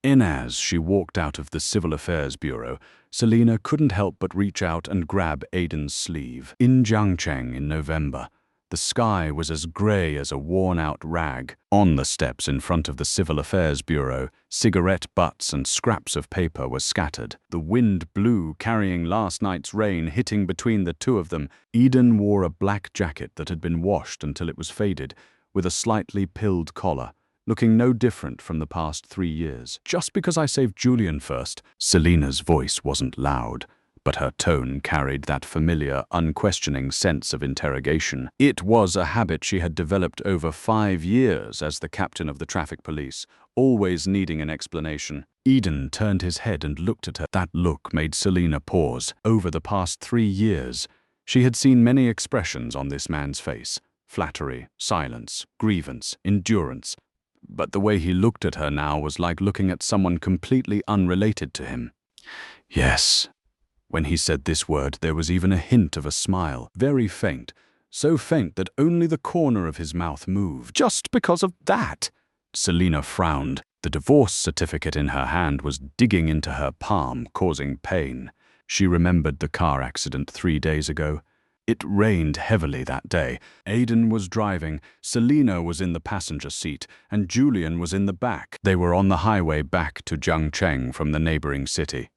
As she walked out of the Civil Affairs Bureau, Selina couldn't help but reach out and grab Aiden's sleeve. In Jiangcheng in November, the sky was as grey as a worn-out rag. On the steps in front of the Civil Affairs Bureau, cigarette butts and scraps of paper were scattered. The wind blew, carrying last night's rain, hitting between the two of them. Aiden wore a black jacket that had been washed until it was faded, with a slightly pilled collar, looking no different from the past 3 years. "Just because I saved Julian first." Selina's voice wasn't loud, but her tone carried that familiar, unquestioning sense of interrogation. It was a habit she had developed over 5 years as the captain of the traffic police, always needing an explanation. Eden turned his head and looked at her. That look made Selina pause. Over the past 3 years, she had seen many expressions on this man's face: flattery, silence, grievance, endurance. But the way he looked at her now was like looking at someone completely unrelated to him. "Yes." When he said this word, there was even a hint of a smile, very faint, so faint that only the corner of his mouth moved. "Just because of that?" Selina frowned. The divorce certificate in her hand was digging into her palm, causing pain. She remembered the car accident 3 days ago. It rained heavily that day. Aiden was driving, Selina was in the passenger seat, and Julian was in the back. They were on the highway back to Jiangcheng from the neighboring city.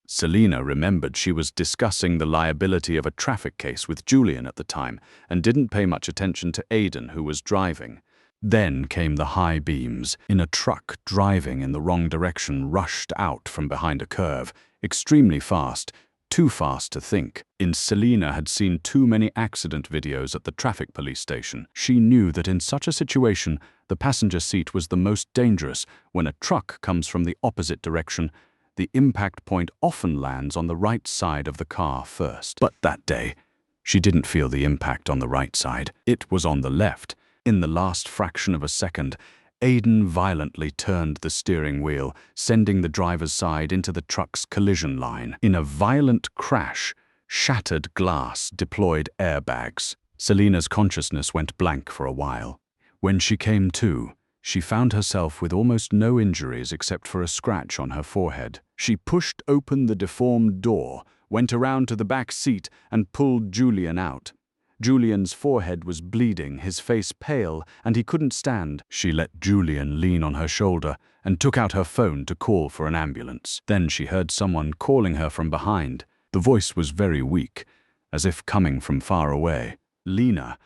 Selina remembered she was discussing the liability of a traffic case with Julian at the time and didn't pay much attention to Aiden, who was driving. Then came the high beams. In a truck driving in the wrong direction rushed out from behind a curve, extremely fast, too fast to think. Selina had seen too many accident videos at the traffic police station. She knew that in such a situation, the passenger seat was the most dangerous. When a truck comes from the opposite direction, the impact point often lands on the right side of the car first. But that day, she didn't feel the impact on the right side. It was on the left. In the last fraction of a second, Aiden violently turned the steering wheel, sending the driver's side into the truck's collision line. In a violent crash, shattered glass deployed airbags. Selina's consciousness went blank for a while. When she came to, she found herself with almost no injuries except for a scratch on her forehead. She pushed open the deformed door, went around to the back seat, and pulled Julian out. Julian's forehead was bleeding, his face pale, and he couldn't stand. She let Julian lean on her shoulder and took out her phone to call for an ambulance. Then she heard someone calling her from behind. The voice was very weak, as if coming from far away. "Lena."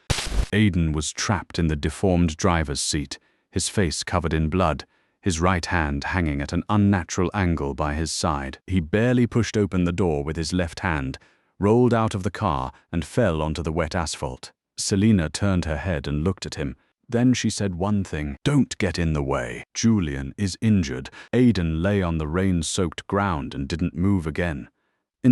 Aiden was trapped in the deformed driver's seat, his face covered in blood, his right hand hanging at an unnatural angle by his side. He barely pushed open the door with his left hand, rolled out of the car, and fell onto the wet asphalt. Selina turned her head and looked at him. Then she said one thing: "Don't get in the way. Julian is injured." Aiden lay on the rain-soaked ground and didn't move again.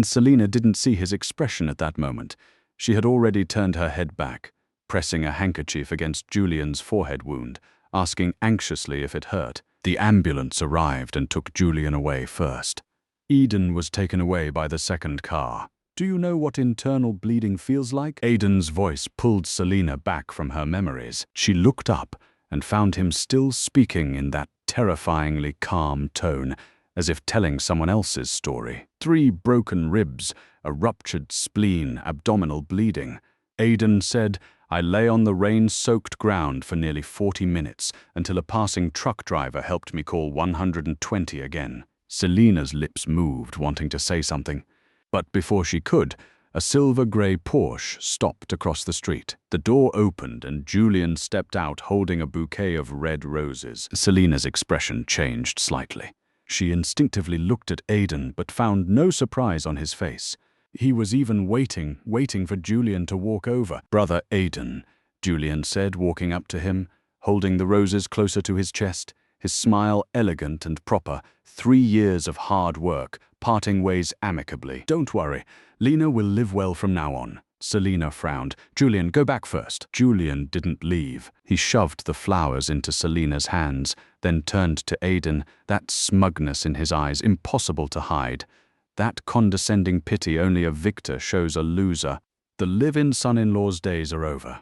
Selina didn't see his expression at that moment. She had already turned her head back, pressing a handkerchief against Julian's forehead wound, asking anxiously if it hurt. The ambulance arrived and took Julian away first. Aiden was taken away by the second car. "Do you know what internal bleeding feels like?" Aiden's voice pulled Selina back from her memories. She looked up and found him still speaking in that terrifyingly calm tone, as if telling someone else's story. 3 broken ribs, a ruptured spleen, abdominal bleeding. Aiden said, "I lay on the rain-soaked ground for nearly 40 minutes until a passing truck driver helped me call 120 again." Selina's lips moved, wanting to say something. But before she could, a silver-grey Porsche stopped across the street. The door opened and Julian stepped out holding a bouquet of red roses. Selina's expression changed slightly. She instinctively looked at Aiden but found no surprise on his face. He was even waiting for Julian to walk over. "Brother Aiden," Julian said, walking up to him, holding the roses closer to his chest, his smile elegant and proper. 3 years of hard work, parting ways amicably. "Don't worry, Lena will live well from now on." Selina frowned. "Julian, go back first." Julian didn't leave. He shoved the flowers into Selina's hands, then turned to Aiden, that smugness in his eyes impossible to hide. That condescending pity only a victor shows a loser. "The live-in son-in-law's days are over."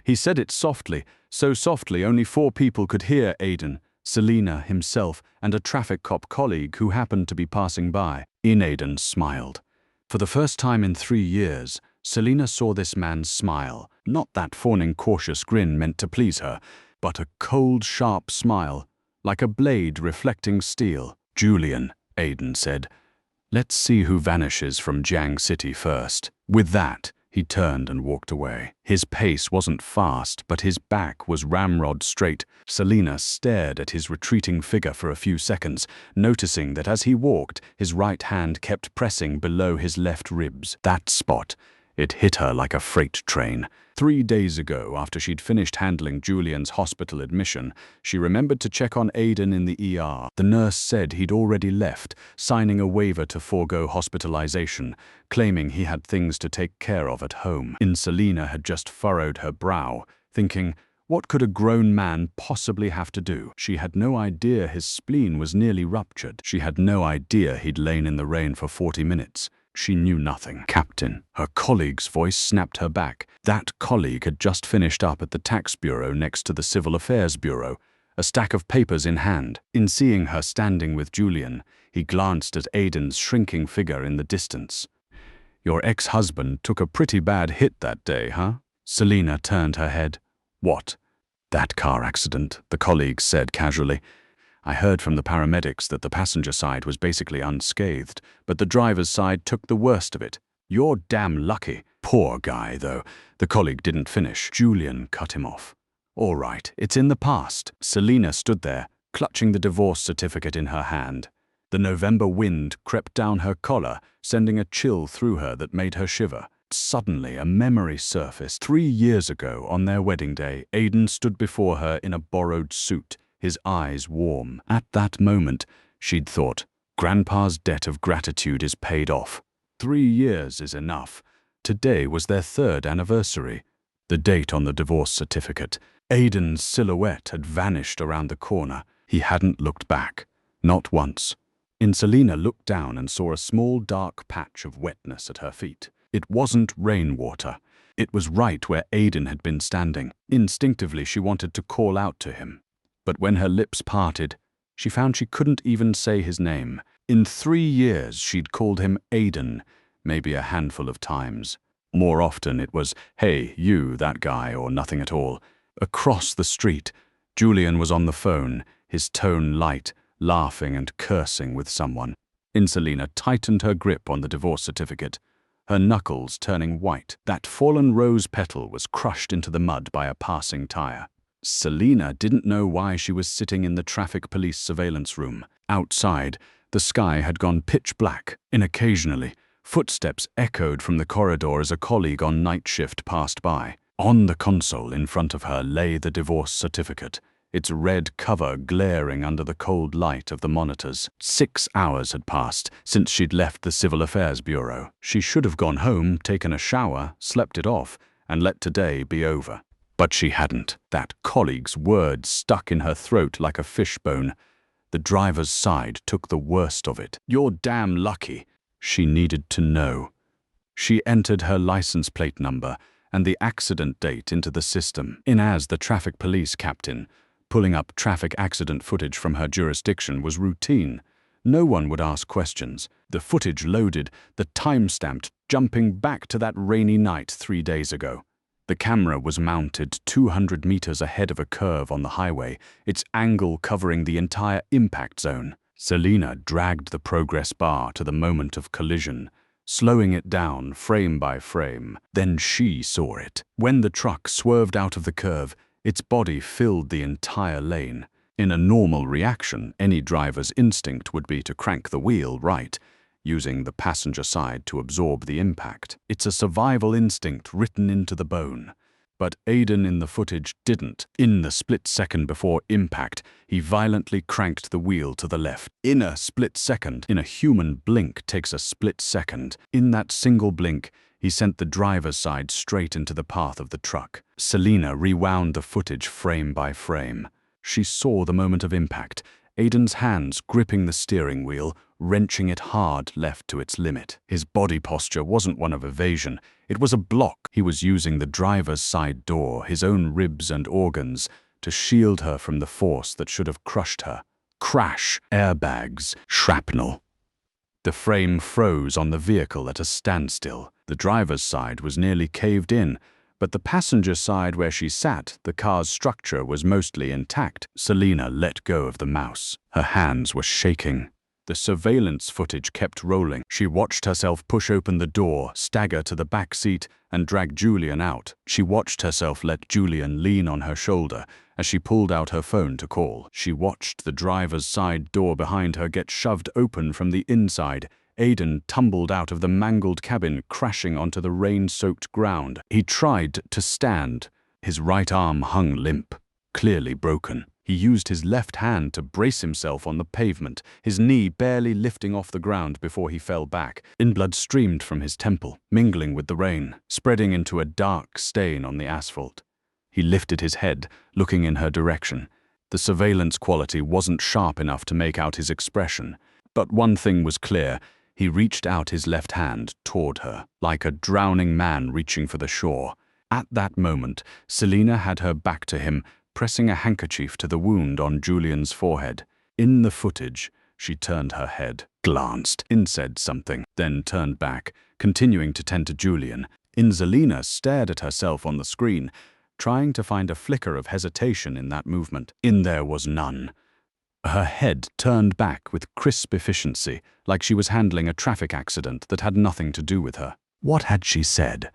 He said it softly, so softly only 4 people could hear Aiden. Selena himself and a traffic cop colleague who happened to be passing by. Aidan smiled. For the first time in 3 years, Selena saw this man smile, not that fawning cautious grin meant to please her, but a cold, sharp smile, like a blade reflecting steel. "Julian," Aidan said, "let's see who vanishes from Jiang City first." With that, he turned and walked away. His pace wasn't fast, but his back was ramrod straight. Selena stared at his retreating figure for a few seconds, noticing that as he walked, his right hand kept pressing below his left ribs. That spot, it hit her like a freight train. 3 days ago, after she'd finished handling Julian's hospital admission, she remembered to check on Aidan in the ER. The nurse said he'd already left, signing a waiver to forego hospitalization, claiming he had things to take care of at home. Selena had just furrowed her brow, thinking, what could a grown man possibly have to do? She had no idea his spleen was nearly ruptured. She had no idea he'd lain in the rain for 40 minutes. She knew nothing. "Captain." Her colleague's voice snapped her back. That colleague had just finished up at the tax bureau next to the civil affairs bureau, a stack of papers in hand. In seeing her standing with Julian, he glanced at Aidan's shrinking figure in the distance. "Your ex-husband took a pretty bad hit that day, huh?" Selena turned her head. "What?" "That car accident," the colleague said casually. "I heard from the paramedics that the passenger side was basically unscathed, but the driver's side took the worst of it. You're damn lucky." "Poor guy, though." The colleague didn't finish. Julian cut him off. "All right, it's in the past." Selena stood there, clutching the divorce certificate in her hand. The November wind crept down her collar, sending a chill through her that made her shiver. Suddenly, a memory surfaced. 3 years ago, on their wedding day, Aidan stood before her in a borrowed suit, his eyes warm. At that moment, she'd thought, Grandpa's debt of gratitude is paid off. 3 years is enough. Today was their 3rd anniversary. The date on the divorce certificate. Aidan's silhouette had vanished around the corner. He hadn't looked back. Not once. Selena looked down and saw a small dark patch of wetness at her feet. It wasn't rainwater. It was right where Aidan had been standing. Instinctively, she wanted to call out to him. But when her lips parted, she found she couldn't even say his name. In 3 years, she'd called him Aidan, maybe a handful of times. More often, it was, "Hey, you, that guy," or nothing at all. Across the street, Julian was on the phone, his tone light, laughing and cursing with someone. Selena tightened her grip on the divorce certificate, her knuckles turning white. That fallen rose petal was crushed into the mud by a passing tire. Selena didn't know why she was sitting in the traffic police surveillance room. Outside, the sky had gone pitch black, and occasionally, footsteps echoed from the corridor as a colleague on night shift passed by. On the console in front of her lay the divorce certificate, its red cover glaring under the cold light of the monitors. 6 hours had passed since she'd left the Civil Affairs Bureau. She should have gone home, taken a shower, slept it off, and let today be over. But she hadn't. That colleague's words stuck in her throat like a fishbone. The driver's side took the worst of it. "You're damn lucky." She needed to know. She entered her license plate number and the accident date into the system. As the traffic police captain, pulling up traffic accident footage from her jurisdiction was routine. No one would ask questions. The footage loaded, the time-stamped, jumping back to that rainy night 3 days ago. The camera was mounted 200 meters ahead of a curve on the highway, its angle covering the entire impact zone. Selena dragged the progress bar to the moment of collision, slowing it down frame by frame. Then she saw it. When the truck swerved out of the curve, its body filled the entire lane. In a normal reaction, any driver's instinct would be to crank the wheel right, using the passenger side to absorb the impact. It's a survival instinct written into the bone. But Aidan in the footage didn't. In the split second before impact, he violently cranked the wheel to the left. In a split second, in a human blink takes a split second. In that single blink, he sent the driver's side straight into the path of the truck. Selena rewound the footage frame by frame. She saw the moment of impact, Aidan's hands gripping the steering wheel, wrenching it hard left to its limit. His body posture wasn't one of evasion, it was a block. He was using the driver's side door, his own ribs and organs, to shield her from the force that should have crushed her. Crash, airbags, shrapnel. The frame froze on the vehicle at a standstill. The driver's side was nearly caved in, but the passenger side where she sat, the car's structure was mostly intact. Selina let go of the mouse. Her hands were shaking. The surveillance footage kept rolling. She watched herself push open the door, stagger to the back seat, and drag Julian out. She watched herself let Julian lean on her shoulder as she pulled out her phone to call. She watched the driver's side door behind her get shoved open from the inside. Aidan tumbled out of the mangled cabin, crashing onto the rain-soaked ground. He tried to stand. His right arm hung limp, clearly broken. He used his left hand to brace himself on the pavement, his knee barely lifting off the ground before he fell back. Blood streamed from his temple, mingling with the rain, spreading into a dark stain on the asphalt. He lifted his head, looking in her direction. The surveillance quality wasn't sharp enough to make out his expression, but one thing was clear. He reached out his left hand toward her, like a drowning man reaching for the shore. At that moment, Selina had her back to him, pressing a handkerchief to the wound on Julian's forehead. In the footage, she turned her head, glanced, said something, then turned back, continuing to tend to Julian. Selina stared at herself on the screen, trying to find a flicker of hesitation in that movement. There was none. Her head turned back with crisp efficiency, like she was handling a traffic accident that had nothing to do with her. What had she said?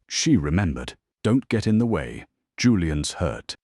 She remembered. "Don't get in the way. Julian's hurt."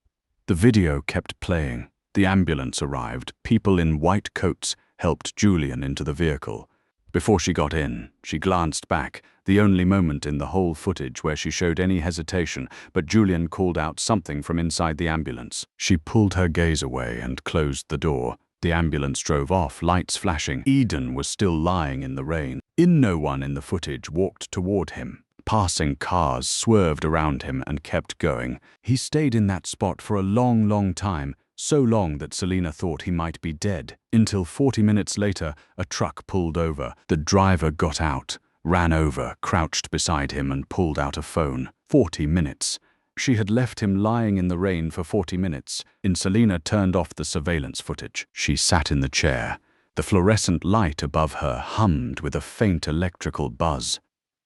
The video kept playing. The ambulance arrived. People in white coats helped Julian into the vehicle. Before she got in, she glanced back, the only moment in the whole footage where she showed any hesitation, but Julian called out something from inside the ambulance. She pulled her gaze away and closed the door. The ambulance drove off, lights flashing. Eden was still lying in the rain. No one in the footage walked toward him. Passing cars swerved around him and kept going. He stayed in that spot for a long, long time, so long that Selina thought he might be dead. Until 40 minutes later, a truck pulled over. The driver got out, ran over, crouched beside him and pulled out a phone. 40 minutes. She had left him lying in the rain for 40 minutes. Selina turned off the surveillance footage. She sat in the chair. The fluorescent light above her hummed with a faint electrical buzz.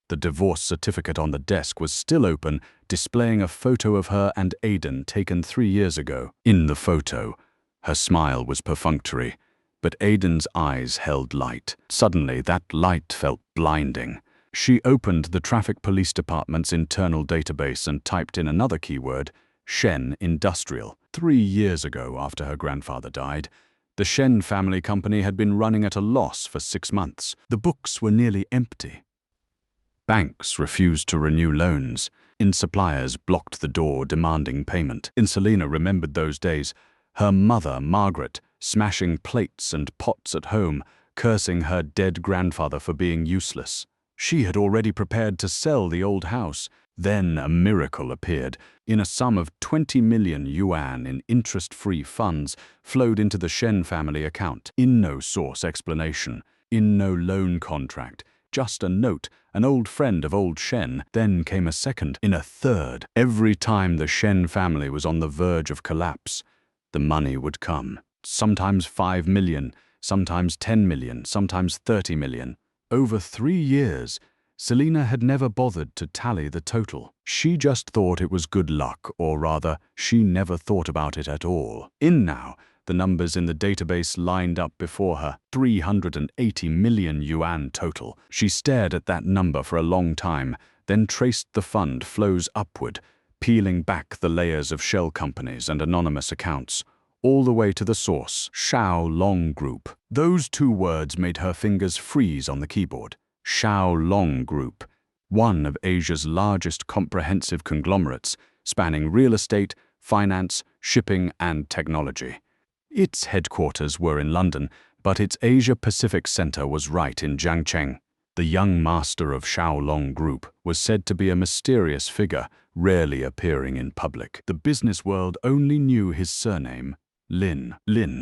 The divorce certificate on the desk was still open, displaying a photo of her and Aidan taken 3 years ago. In the photo, her smile was perfunctory, but Aidan's eyes held light. Suddenly, that light felt blinding. She opened the Traffic Police Department's internal database and typed in another keyword, Shen Industrial. 3 years ago, after her grandfather died, the Shen family company had been running at a loss for 6 months. The books were nearly empty. Banks refused to renew loans. Suppliers blocked the door demanding payment. Selina remembered those days. Her mother, Margaret, smashing plates and pots at home, cursing her dead grandfather for being useless. She had already prepared to sell the old house. Then a miracle appeared. A sum of 20 million yuan in interest-free funds flowed into the Shen family account. No source explanation. No loan contract. Just a note, an old friend of old Shen. Then came a second, a third. Every time the Shen family was on the verge of collapse, the money would come. Sometimes 5 million, sometimes 10 million, sometimes 30 million. Over 3 years, Selina had never bothered to tally the total. She just thought it was good luck, or rather, she never thought about it at all. Now, the numbers in the database lined up before her, 380 million yuan total. She stared at that number for a long time, then traced the fund flows upward, peeling back the layers of shell companies and anonymous accounts, all the way to the source, Xiaolong Group. Those 2 words made her fingers freeze on the keyboard. Xiaolong Group, one of Asia's largest comprehensive conglomerates, spanning real estate, finance, shipping, and technology. Its headquarters were in London, but its Asia-Pacific center was right in Jiangcheng. The young master of Xiaolong Group was said to be a mysterious figure, rarely appearing in public. The business world only knew his surname, Lin.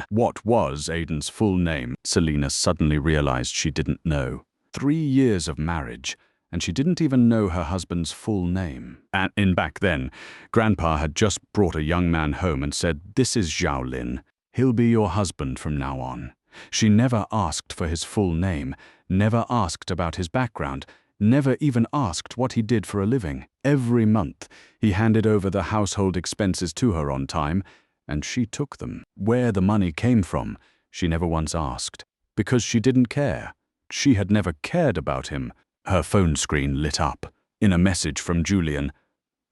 What was Aidan's full name? Selina suddenly realized she didn't know. 3 years of marriage, and she didn't even know her husband's full name. And back then, Grandpa had just brought a young man home and said, "This is Zhao Lin. He'll be your husband from now on." She never asked for his full name, never asked about his background, never even asked what he did for a living. Every month, he handed over the household expenses to her on time, and she took them. Where the money came from, she never once asked, because she didn't care. She had never cared about him. Her phone screen lit up. In a message from Julian,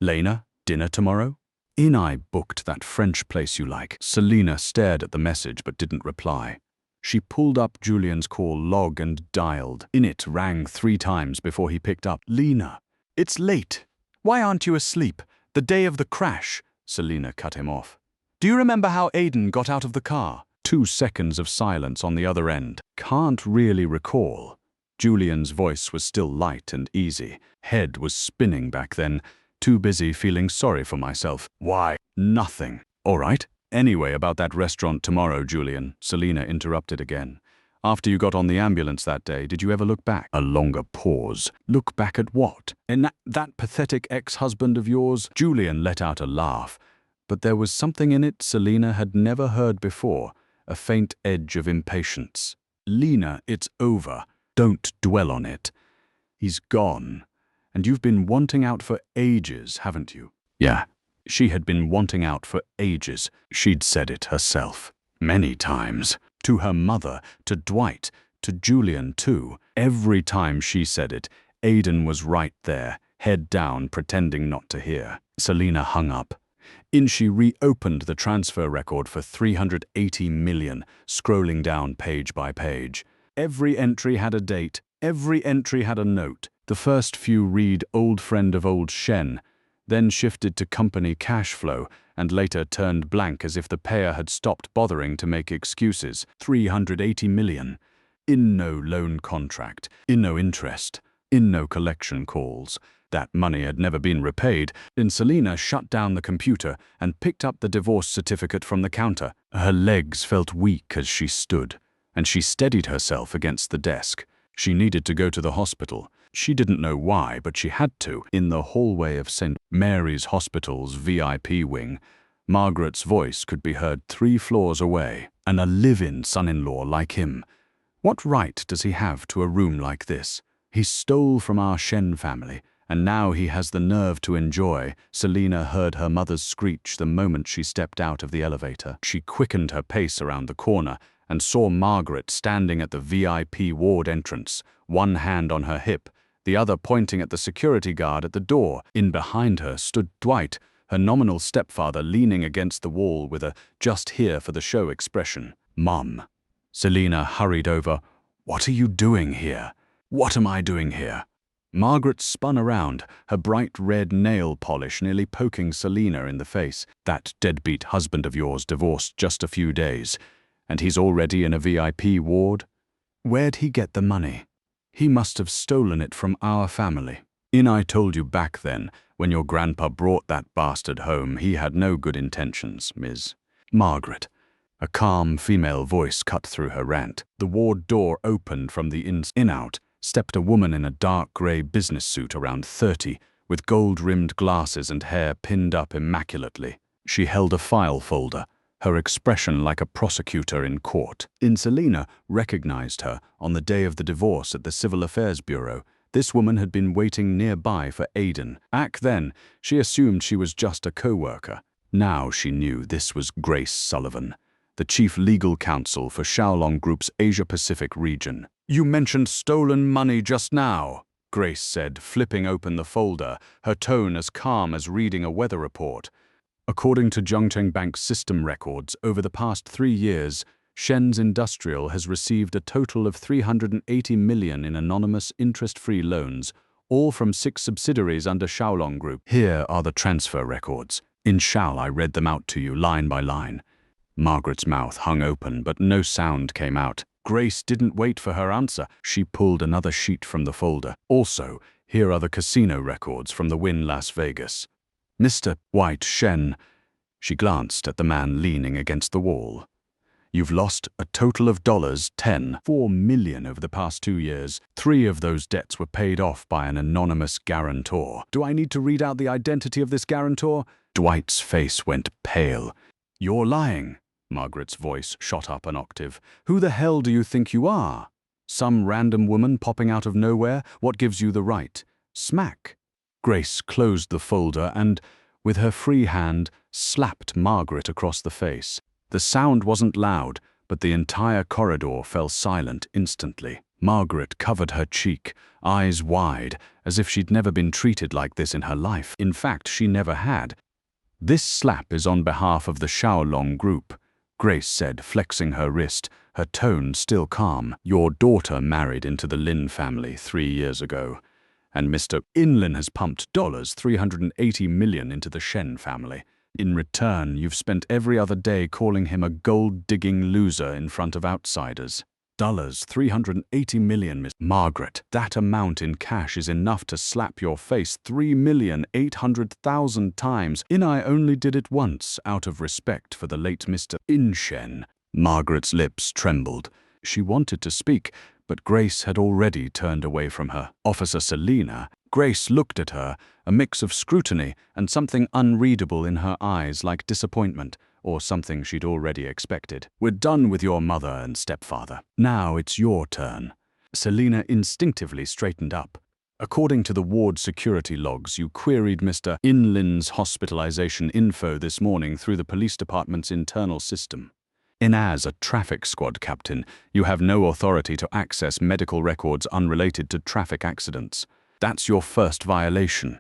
"Lena, dinner tomorrow?" "I booked that French place you like." Selena stared at the message but didn't reply. She pulled up Julian's call log and dialed. It rang 3 times before he picked up. "Lena, it's late. Why aren't you asleep? The day of the crash." Selena cut him off. "Do you remember how Aiden got out of the car?" 2 seconds of silence on the other end. "Can't really recall." Julian's voice was still light and easy. Head was spinning back then. "Too busy feeling sorry for myself." "Why?" "Nothing." "All right. Anyway, about that restaurant tomorrow, Julian," Selena interrupted again. "After you got on the ambulance that day, did you ever look back?" A longer pause. "Look back at what?" "And that pathetic ex-husband of yours?" Julian let out a laugh. But there was something in it Selena had never heard before, a faint edge of impatience. "Lena, it's over. Don't dwell on it. He's gone. And you've been wanting out for ages, haven't you?" Yeah. She had been wanting out for ages. She'd said it herself. Many times. To her mother, to Dwight, to Julian too. Every time she said it, Aiden was right there, head down, pretending not to hear. Selena hung up. She reopened the transfer record for 380 million, scrolling down page by page. Every entry had a date. Every entry had a note. The first few read "old friend of old Shen," then shifted to company cash flow, and later turned blank as if the payer had stopped bothering to make excuses. 380 million. In no loan contract, in no interest, in no collection calls. That money had never been repaid. Then Selena shut down the computer and picked up the divorce certificate from the counter. Her legs felt weak as she stood, and she steadied herself against the desk. She needed to go to the hospital. She didn't know why, but she had to. In the hallway of St. Mary's Hospital's VIP wing, Margaret's voice could be heard 3 floors away. "And a live-in son-in-law like him. What right does he have to a room like this? He stole from our Shen family, and now he has the nerve to enjoy." Selena heard her mother's screech the moment she stepped out of the elevator. She quickened her pace around the corner and saw Margaret standing at the VIP ward entrance, one hand on her hip, the other pointing at the security guard at the door. In behind her stood Dwight, her nominal stepfather, leaning against the wall with a "just here for the show" expression. "Mum." Selena hurried over. "What are you doing here?" "What am I doing here?" Margaret spun around, her bright red nail polish nearly poking Selena in the face. "That deadbeat husband of yours divorced just a few days, and he's already in a VIP ward? Where'd he get the money? He must have stolen it from our family. I told you back then, when your grandpa brought that bastard home, he had no good intentions, Ms. Margaret." A calm female voice cut through her rant. The ward door opened from the in-out, stepped a woman in a dark grey business suit around 30, with gold-rimmed glasses and hair pinned up immaculately. She held a file folder, her expression like a prosecutor in court. Selena recognized her on the day of the divorce at the Civil Affairs Bureau. This woman had been waiting nearby for Aiden. Back then, she assumed she was just a co-worker. Now she knew this was Grace Sullivan, the chief legal counsel for Xiaolong Group's Asia-Pacific region. "You mentioned stolen money just now," Grace said, flipping open the folder, her tone as calm as reading a weather report. "According to Zhongcheng Bank's system records, over the past 3 years, Shen's Industrial has received a total of 380 million in anonymous interest-free loans, all from 6 subsidiaries under Xiaolong Group. Here are the transfer records. Shall I read them out to you line by line?" Margaret's mouth hung open, but no sound came out. Grace didn't wait for her answer. She pulled another sheet from the folder. "Also, here are the casino records from the Wynn Las Vegas. Mr. White Shen." She glanced at the man leaning against the wall. You've lost a total of $4 million over the past 2 years. 3 of those debts were paid off by an anonymous guarantor. Do I need to read out the identity of this guarantor? Dwight's face went pale. You're lying. Margaret's voice shot up an octave. Who the hell do you think you are? Some random woman popping out of nowhere? What gives you the right? Smack. Grace closed the folder and, with her free hand, slapped Margaret across the face. The sound wasn't loud, but the entire corridor fell silent instantly. Margaret covered her cheek, eyes wide, as if she'd never been treated like this in her life. In fact, she never had. This slap is on behalf of the Xiaolong group, Grace said, flexing her wrist, her tone still calm. Your daughter married into the Lin family 3 years ago, and Mr. Inlin has pumped $380 million into the Shen family. In return, you've spent every other day calling him a gold-digging loser in front of outsiders. $380 million, Miss Margaret. That amount in cash is enough to slap your face 3,800,000 times. I only did it once, out of respect for the late Mr. Inshen. Margaret's lips trembled. She wanted to speak, but Grace had already turned away from her. Officer Selina. Grace looked at her, a mix of scrutiny and something unreadable in her eyes, like disappointment, or something she'd already expected. We're done with your mother and stepfather. Now it's your turn. Selina instinctively straightened up. According to the ward security logs, you queried Mr. Inlin's hospitalization info this morning through the police department's internal system. As a traffic squad captain, you have no authority to access medical records unrelated to traffic accidents. That's your first violation.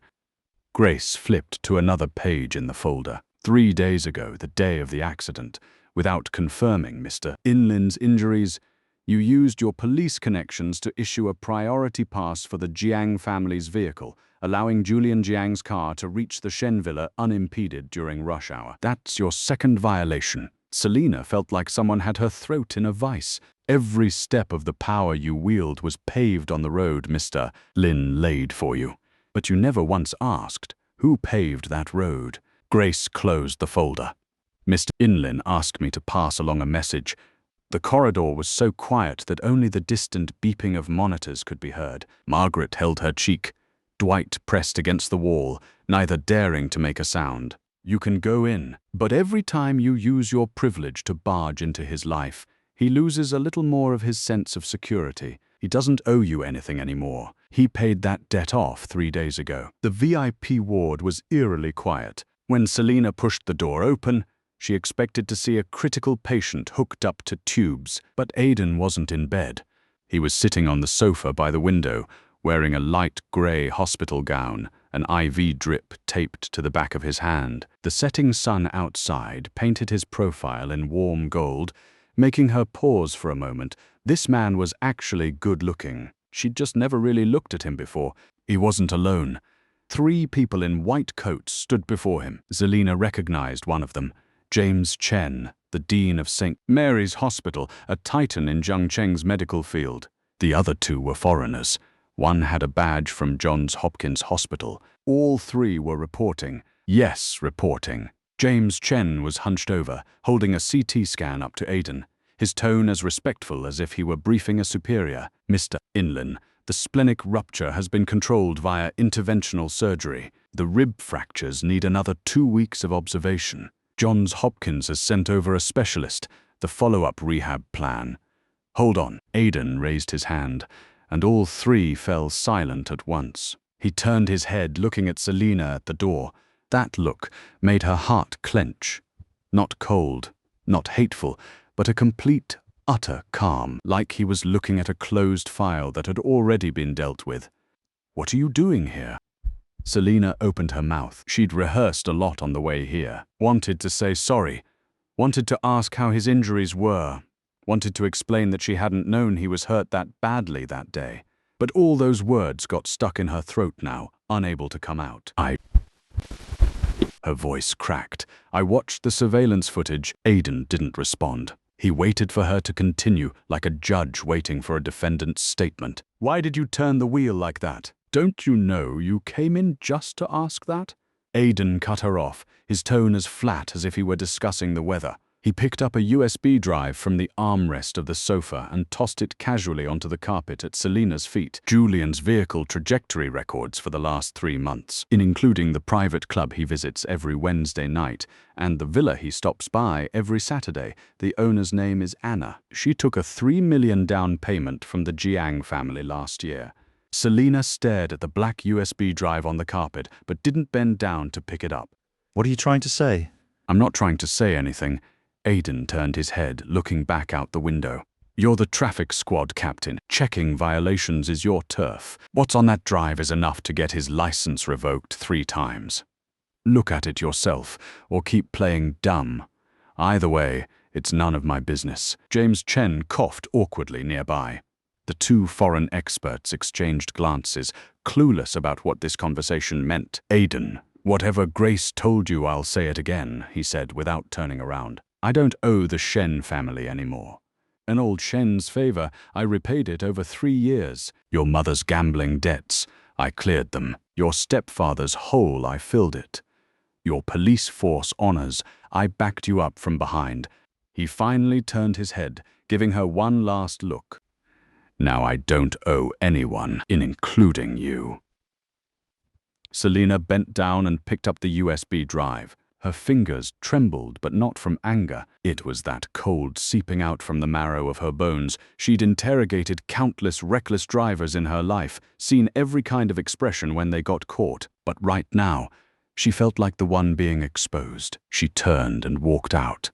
Grace flipped to another page in the folder. 3 days ago, the day of the accident, without confirming Mr. Inlin's injuries, you used your police connections to issue a priority pass for the Jiang family's vehicle, allowing Julian Jiang's car to reach the Shen Villa unimpeded during rush hour. That's your second violation. Selina felt like someone had her throat in a vice. Every step of the power you wield was paved on the road Mr. Lin laid for you. But you never once asked, who paved that road? Grace closed the folder. Mr. Inlin asked me to pass along a message. The corridor was so quiet that only the distant beeping of monitors could be heard. Margaret held her cheek. Dwight pressed against the wall, neither daring to make a sound. You can go in, but every time you use your privilege to barge into his life, he loses a little more of his sense of security. He doesn't owe you anything anymore. He paid that debt off 3 days ago. The VIP ward was eerily quiet. When Selina pushed the door open, she expected to see a critical patient hooked up to tubes, but Aidan wasn't in bed. He was sitting on the sofa by the window, wearing a light grey hospital gown, an IV drip taped to the back of his hand. The setting sun outside painted his profile in warm gold, making her pause for a moment. This man was actually good-looking. She'd just never really looked at him before. He wasn't alone. 3 people in white coats stood before him. Selina recognized one of them, James Chen, the Dean of St. Mary's Hospital, a titan in Zhangcheng's medical field. The other 2 were foreigners. One had a badge from Johns Hopkins Hospital. All 3 were reporting. Yes, reporting. James Chen was hunched over, holding a CT scan up to Aidan, his tone as respectful as if he were briefing a superior. Mr. Inlin, the splenic rupture has been controlled via interventional surgery. The rib fractures need another 2 weeks of observation. Johns Hopkins has sent over a specialist, the follow-up rehab plan. Hold on. Aidan raised his hand, and all 3 fell silent at once. He turned his head, looking at Selina at the door. That look made her heart clench. Not cold, not hateful, but a complete, utter calm, like he was looking at a closed file that had already been dealt with. What are you doing here? Selina opened her mouth. She'd rehearsed a lot on the way here. Wanted to say sorry. Wanted to ask how his injuries were. Wanted to explain that she hadn't known he was hurt that badly that day. But all those words got stuck in her throat now, unable to come out. Her voice cracked. I watched the surveillance footage. Aidan didn't respond. He waited for her to continue, like a judge waiting for a defendant's statement. Why did you turn the wheel like that? Don't you know you came in just to ask that? Aidan cut her off, his tone as flat as if he were discussing the weather. He picked up a USB drive from the armrest of the sofa and tossed it casually onto the carpet at Selina's feet. Julian's vehicle trajectory records for the last 3 months, including the private club he visits every Wednesday night and the villa he stops by every Saturday. The owner's name is Anna. She took a $3 million down payment from the Jiang family last year. Selina stared at the black USB drive on the carpet but didn't bend down to pick it up. What are you trying to say? I'm not trying to say anything. Aidan turned his head, looking back out the window. You're the traffic squad captain. Checking violations is your turf. What's on that drive is enough to get his license revoked 3 times. Look at it yourself, or keep playing dumb. Either way, it's none of my business. James Chen coughed awkwardly nearby. The 2 foreign experts exchanged glances, clueless about what this conversation meant. Aidan, whatever Grace told you, I'll say it again, he said without turning around. I don't owe the Shen family anymore. An old Shen's favor, I repaid it over 3 years. Your mother's gambling debts, I cleared them. Your stepfather's hole, I filled it. Your police force honors, I backed you up from behind. He finally turned his head, giving her one last look. Now I don't owe anyone, including you. Selina bent down and picked up the USB drive. Her fingers trembled, but not from anger. It was that cold seeping out from the marrow of her bones. She'd interrogated countless reckless drivers in her life, seen every kind of expression when they got caught. But right now, she felt like the one being exposed. She turned and walked out.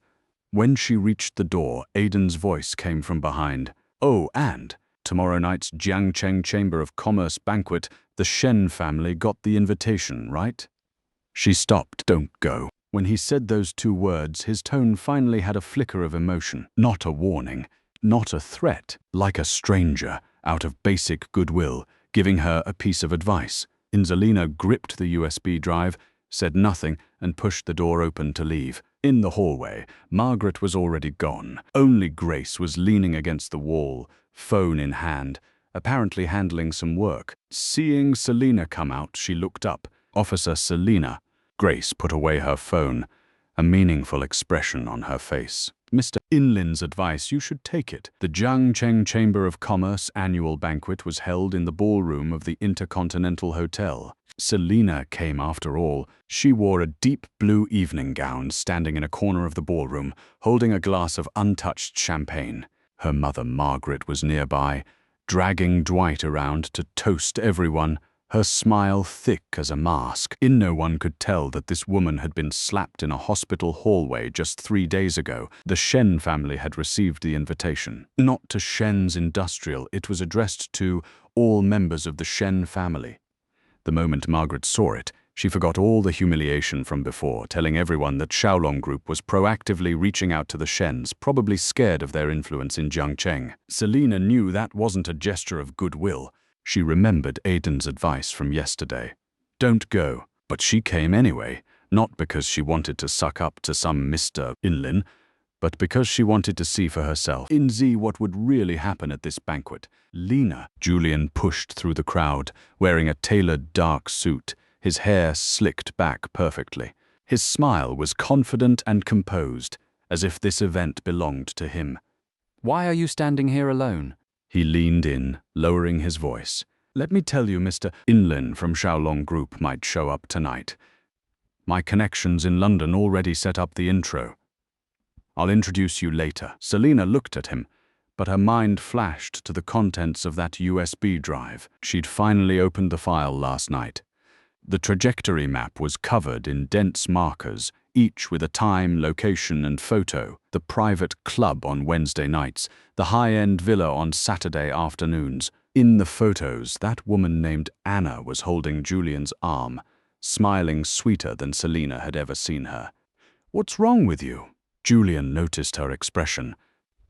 When she reached the door, Aidan's voice came from behind. Oh, and tomorrow night's Jiangcheng Chamber of Commerce banquet, the Shen family got the invitation, right? She stopped. Don't go. When he said those 2 words, his tone finally had a flicker of emotion. Not a warning, not a threat, like a stranger, out of basic goodwill, giving her a piece of advice. Selina gripped the USB drive, said nothing, and pushed the door open to leave. In the hallway, Margaret was already gone. Only Grace was leaning against the wall, phone in hand, apparently handling some work. Seeing Selina come out, she looked up. Officer Selina. Grace put away her phone, a meaningful expression on her face. Mr. Inlin's advice, you should take it. The Jiangcheng Chamber of Commerce annual banquet was held in the ballroom of the Intercontinental Hotel. Selina came after all. She wore a deep blue evening gown, standing in a corner of the ballroom, holding a glass of untouched champagne. Her mother Margaret was nearby, dragging Dwight around to toast everyone, her smile thick as a mask. No one could tell that this woman had been slapped in a hospital hallway just 3 days ago. The Shen family had received the invitation. Not to Shen's Industrial, it was addressed to all members of the Shen family. The moment Margaret saw it, she forgot all the humiliation from before, telling everyone that Xiaolong Group was proactively reaching out to the Shens, probably scared of their influence in Jiangcheng. Selina knew that wasn't a gesture of goodwill. She remembered Aidan's advice from yesterday. Don't go. But she came anyway, not because she wanted to suck up to some Mr. Inlin, but because she wanted to see for herself what would really happen at this banquet. Lena. Julian pushed through the crowd, wearing a tailored dark suit, his hair slicked back perfectly. His smile was confident and composed, as if this event belonged to him. Why are you standing here alone? He leaned in, lowering his voice. Let me tell you, Mr. Inlin from Xiaolong Group might show up tonight. My connections in London already set up the intro. I'll introduce you later. Selina looked at him, but her mind flashed to the contents of that USB drive. She'd finally opened the file last night. The trajectory map was covered in dense markers, each with a time, location, and photo. The private club on Wednesday nights, the high-end villa on Saturday afternoons. In the photos, that woman named Anna was holding Julian's arm, smiling sweeter than Selina had ever seen her. What's wrong with you? Julian noticed her expression.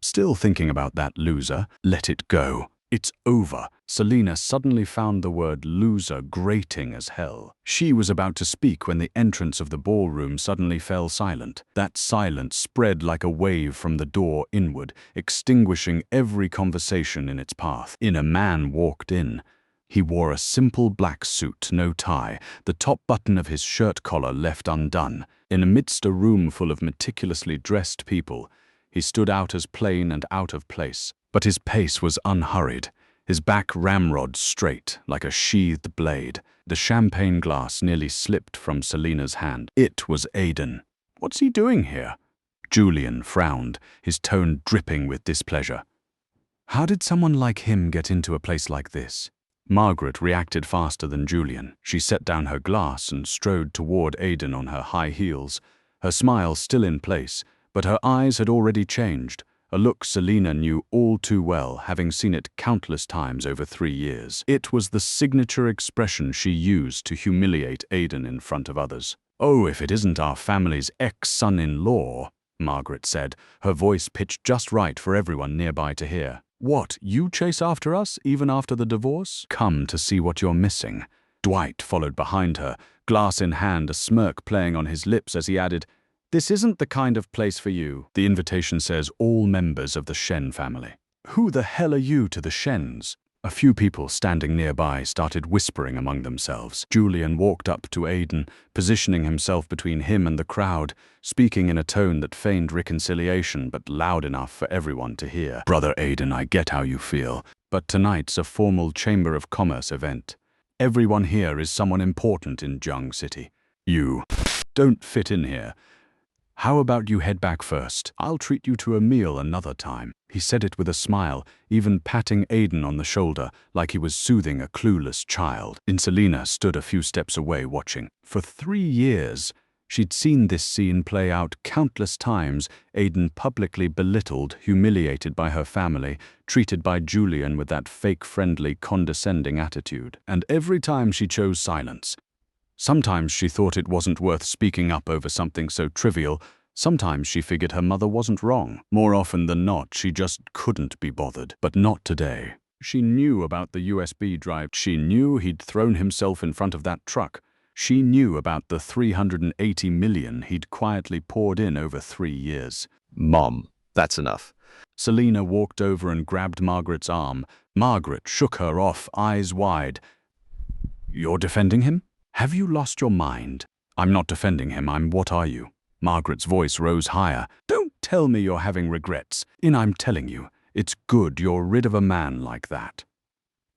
Still thinking about that loser? Let it go. It's over. Selina suddenly found the word loser grating as hell. She was about to speak when the entrance of the ballroom suddenly fell silent. That silence spread like a wave from the door inward, extinguishing every conversation in its path. A man walked in. He wore a simple black suit, no tie, the top button of his shirt collar left undone. In amidst a room full of meticulously dressed people, he stood out as plain and out of place. But his pace was unhurried, his back ramrod straight, like a sheathed blade. The champagne glass nearly slipped from Selina's hand. It was Aidan. "What's he doing here?" Julian frowned, his tone dripping with displeasure. "How did someone like him get into a place like this?" Margaret reacted faster than Julian. She set down her glass and strode toward Aidan on her high heels, her smile still in place, but her eyes had already changed, a look Selina knew all too well, having seen it countless times over 3 years. It was the signature expression she used to humiliate Aidan in front of others. "Oh, if it isn't our family's ex-son-in-law," Margaret said, her voice pitched just right for everyone nearby to hear. "What, you chase after us, even after the divorce? Come to see what you're missing." Dwight followed behind her, glass in hand, a smirk playing on his lips as he added, "This isn't the kind of place for you. The invitation says all members of the Shen family." "Who the hell are you to the Shens?" A few people standing nearby started whispering among themselves. Julian walked up to Aidan, positioning himself between him and the crowd, speaking in a tone that feigned reconciliation but loud enough for everyone to hear. "Brother Aidan, I get how you feel, but tonight's a formal Chamber of Commerce event. Everyone here is someone important in Jiang City. You don't fit in here. How about you head back first? I'll treat you to a meal another time." He said it with a smile, even patting Aidan on the shoulder like he was soothing a clueless child. Selina stood a few steps away watching. For 3 years, she'd seen this scene play out countless times, Aidan publicly belittled, humiliated by her family, treated by Julian with that fake friendly, condescending attitude. And every time she chose silence. Sometimes she thought it wasn't worth speaking up over something so trivial. Sometimes she figured her mother wasn't wrong. More often than not, she just couldn't be bothered. But not today. She knew about the USB drive. She knew he'd thrown himself in front of that truck. She knew about the $380 million he'd quietly poured in over 3 years. "Mom, that's enough." Selina walked over and grabbed Margaret's arm. Margaret shook her off, eyes wide. "You're defending him? Have you lost your mind?" "I'm not defending him, what are you?" Margaret's voice rose higher. "Don't tell me you're having regrets. I'm telling you, it's good you're rid of a man like that.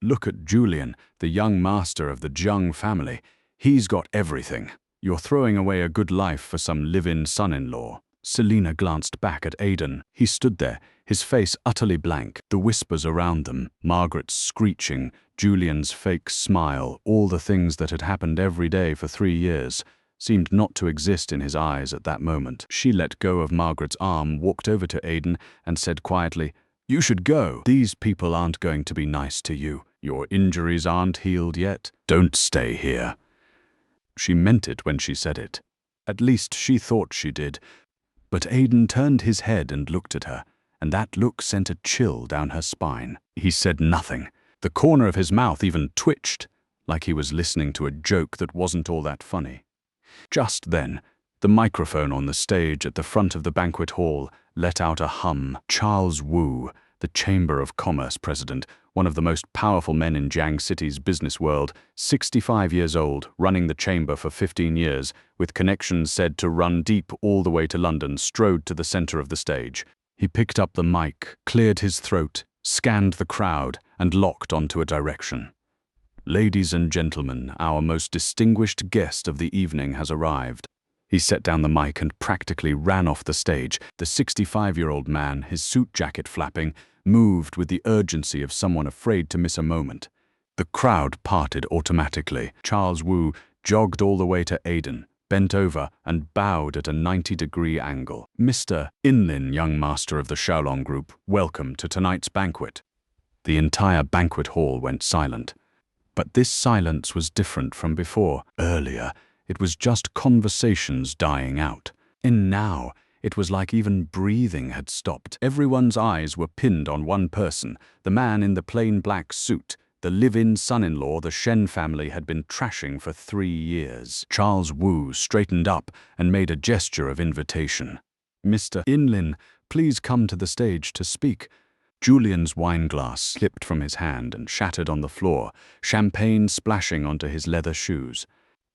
Look at Julian, the young master of the Jiang family. He's got everything. You're throwing away a good life for some live-in son-in-law." Selina glanced back at Aidan. He stood there, his face utterly blank, the whispers around them, Margaret's screeching, Julian's fake smile, all the things that had happened every day for 3 years, seemed not to exist in his eyes at that moment. She let go of Margaret's arm, walked over to Aidan, and said quietly, "You should go. These people aren't going to be nice to you. Your injuries aren't healed yet. Don't stay here." She meant it when she said it. At least she thought she did. But Aidan turned his head and looked at her, and that look sent a chill down her spine. He said nothing. The corner of his mouth even twitched, like he was listening to a joke that wasn't all that funny. Just then, the microphone on the stage at the front of the banquet hall let out a hum. Charles Wu, the Chamber of Commerce president, one of the most powerful men in Jiang City's business world, 65 years old, running the chamber for 15 years, with connections said to run deep all the way to London, strode to the center of the stage. He picked up the mic, cleared his throat, scanned the crowd, and locked onto a direction. "Ladies and gentlemen, our most distinguished guest of the evening has arrived." He set down the mic and practically ran off the stage. The 65-year-old man, his suit jacket flapping, moved with the urgency of someone afraid to miss a moment. The crowd parted automatically. Charles Wu jogged all the way to Aidan, bent over and bowed at a 90-degree angle. "Mr. Inlin, young master of the Shaolong Group, welcome to tonight's banquet." The entire banquet hall went silent. But this silence was different from before. Earlier, it was just conversations dying out. And now, it was like even breathing had stopped. Everyone's eyes were pinned on one person, the man in the plain black suit, the live-in son-in-law the Shen family had been trashing for 3 years. Charles Wu straightened up and made a gesture of invitation. "Mr. Inlin, please come to the stage to speak." Julian's wine glass slipped from his hand and shattered on the floor, champagne splashing onto his leather shoes.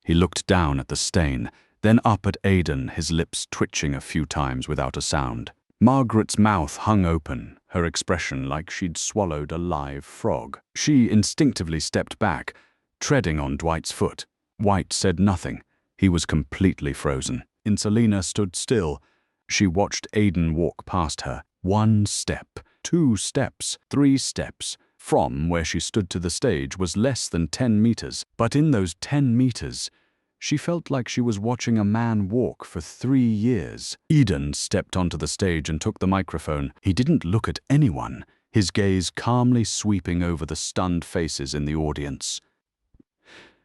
He looked down at the stain, then up at Aidan, his lips twitching a few times without a sound. Margaret's mouth hung open, her expression like she'd swallowed a live frog. She instinctively stepped back, treading on Dwight's foot. White said nothing. He was completely frozen. Selina stood still. She watched Aidan walk past her. 1 step, 2 steps, 3 steps. From where she stood to the stage was less than 10 meters. But in those 10 meters, she felt like she was watching a man walk for 3 years. Aidan stepped onto the stage and took the microphone. He didn't look at anyone, his gaze calmly sweeping over the stunned faces in the audience.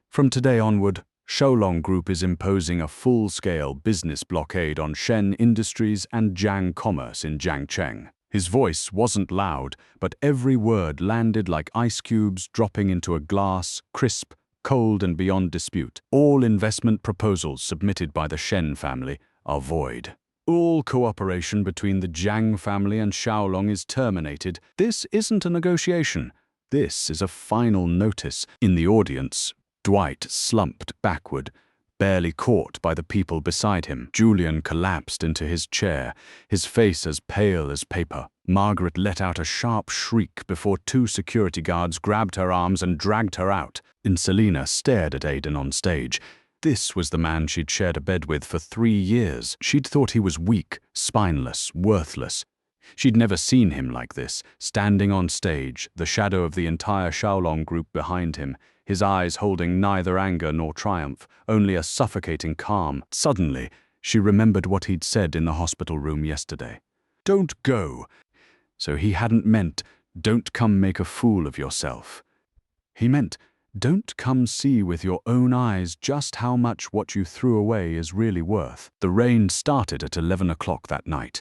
From today onward, Xiaolong Group is imposing a full-scale business blockade on Shen Industries and Jiang Commerce in Jiangcheng. His voice wasn't loud, but every word landed like ice cubes dropping into a glass, crisp, cold and beyond dispute. All investment proposals submitted by the Shen family are void. All cooperation between the Jiang family and Xiaolong is terminated. This isn't a negotiation. This is a final notice. In the audience, Dwight slumped backward, barely caught by the people beside him. Julian collapsed into his chair, his face as pale as paper. Margaret let out a sharp shriek before 2 security guards grabbed her arms and dragged her out. Selina stared at Aidan on stage. This was the man she'd shared a bed with for 3 years. She'd thought he was weak, spineless, worthless. She'd never seen him like this, standing on stage, the shadow of the entire Xiaolong Group behind him, his eyes holding neither anger nor triumph, only a suffocating calm. Suddenly, she remembered what he'd said in the hospital room yesterday. "Don't go." So he hadn't meant, "Don't come make a fool of yourself." He meant, "Don't come see with your own eyes just how much what you threw away is really worth." The rain started at 11 o'clock that night.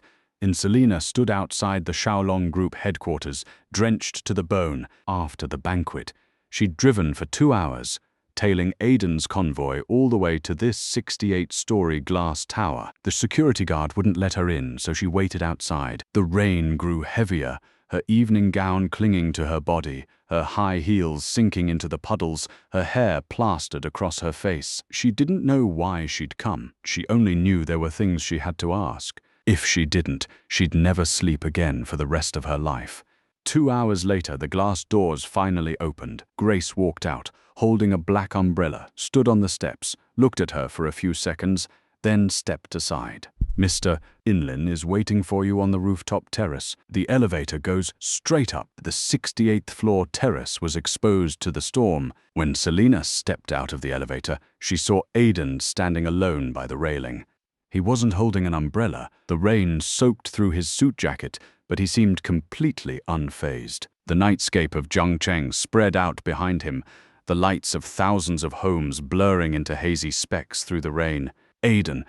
Selina stood outside the Xiaolong Group headquarters, drenched to the bone. After the banquet, she'd driven for 2 hours, tailing Aidan's convoy all the way to this 68-story glass tower. The security guard wouldn't let her in, so she waited outside. The rain grew heavier, her evening gown clinging to her body, her high heels sinking into the puddles, her hair plastered across her face. She didn't know why she'd come. She only knew there were things she had to ask. If she didn't, she'd never sleep again for the rest of her life. 2 hours later, the glass doors finally opened. Grace walked out, holding a black umbrella, stood on the steps, looked at her for a few seconds, then stepped aside. "Mr. Inlin is waiting for you on the rooftop terrace. The elevator goes straight up." The 68th floor terrace was exposed to the storm. When Selina stepped out of the elevator, she saw Aidan standing alone by the railing. He wasn't holding an umbrella. The rain soaked through his suit jacket, but he seemed completely unfazed. The nightscape of Jiangcheng spread out behind him, the lights of thousands of homes blurring into hazy specks through the rain. "Aidan,"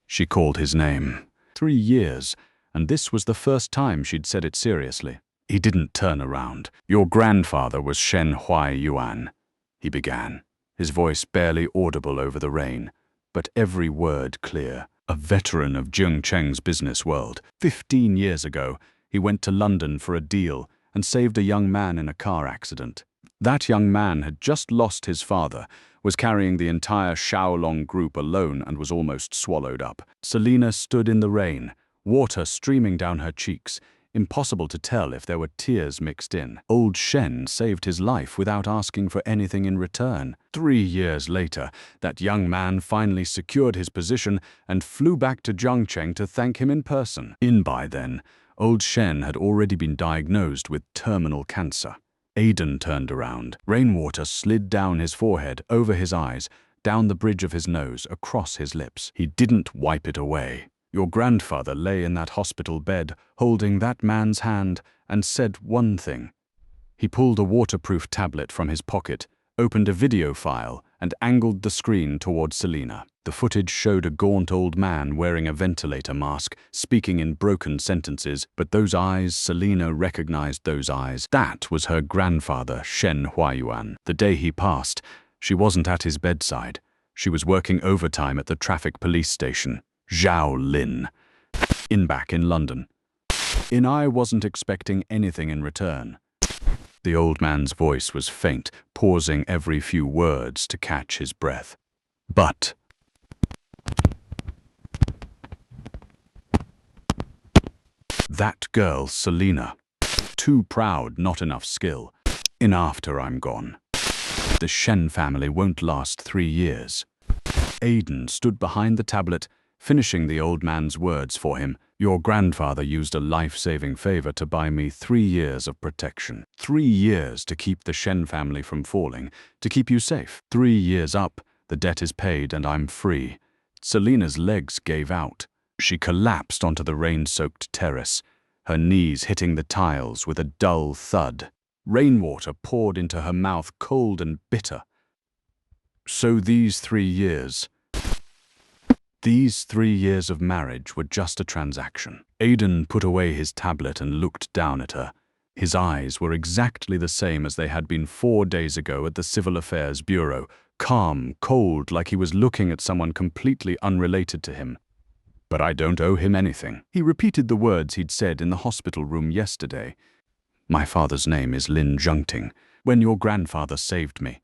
she called his name. 3 years, and this was the first time she'd said it seriously. He didn't turn around. "Your grandfather was Shen Huaiyuan," he began, his voice barely audible over the rain, but every word clear. A veteran of Jiangcheng's business world. 15 years ago, he went to London for a deal and saved a young man in a car accident. That young man had just lost his father, was carrying the entire Xiaolong Group alone and was almost swallowed up. Selina stood in the rain, water streaming down her cheeks. Impossible to tell if there were tears mixed in. Old Shen saved his life without asking for anything in return. 3 years later, that young man finally secured his position and flew back to Jiangcheng to thank him in person. By then, old Shen had already been diagnosed with terminal cancer. Aidan turned around. Rainwater slid down his forehead, over his eyes, down the bridge of his nose, across his lips. He didn't wipe it away. "Your grandfather lay in that hospital bed, holding that man's hand, and said one thing." He pulled a waterproof tablet from his pocket, opened a video file, and angled the screen toward Selina. The footage showed a gaunt old man wearing a ventilator mask, speaking in broken sentences, but those eyes, Selina recognized those eyes. That was her grandfather, Shen Huaiyuan. The day he passed, she wasn't at his bedside. She was working overtime at the traffic police station. Zhao Lin. Back in London. I wasn't expecting anything in return. The old man's voice was faint, pausing every few words to catch his breath. But that girl, Selina. Too proud, not enough skill. After I'm gone. The Shen family won't last 3 years. Aiden stood behind the tablet, finishing the old man's words for him. Your grandfather used a life-saving favor to buy me 3 years of protection. 3 years to keep the Shen family from falling, to keep you safe. 3 years up, the debt is paid and I'm free. Selina's legs gave out. She collapsed onto the rain-soaked terrace, her knees hitting the tiles with a dull thud. Rainwater poured into her mouth, cold and bitter. So these 3 years of marriage were just a transaction. Aiden put away his tablet and looked down at her. His eyes were exactly the same as they had been 4 days ago at the Civil Affairs Bureau, calm, cold, like he was looking at someone completely unrelated to him. But I don't owe him anything. He repeated the words he'd said in the hospital room yesterday. My father's name is Lin Zhengting. When your grandfather saved me,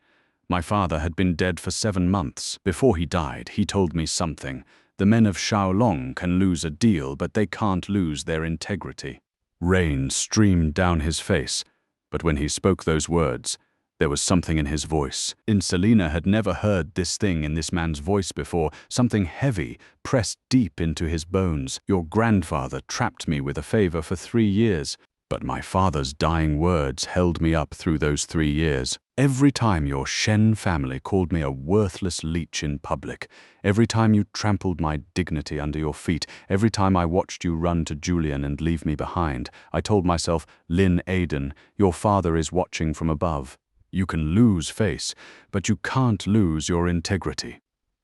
my father had been dead for 7 months. Before he died, he told me something. The men of Shaolong can lose a deal, but they can't lose their integrity. Rain streamed down his face, but when he spoke those words, there was something in his voice. Selina had never heard this thing in this man's voice before, something heavy, pressed deep into his bones. Your grandfather trapped me with a favor for 3 years. But my father's dying words held me up through those 3 years. Every time your Shen family called me a worthless leech in public, every time you trampled my dignity under your feet, every time I watched you run to Julian and leave me behind, I told myself, Lin Aiden, your father is watching from above. You can lose face, but you can't lose your integrity.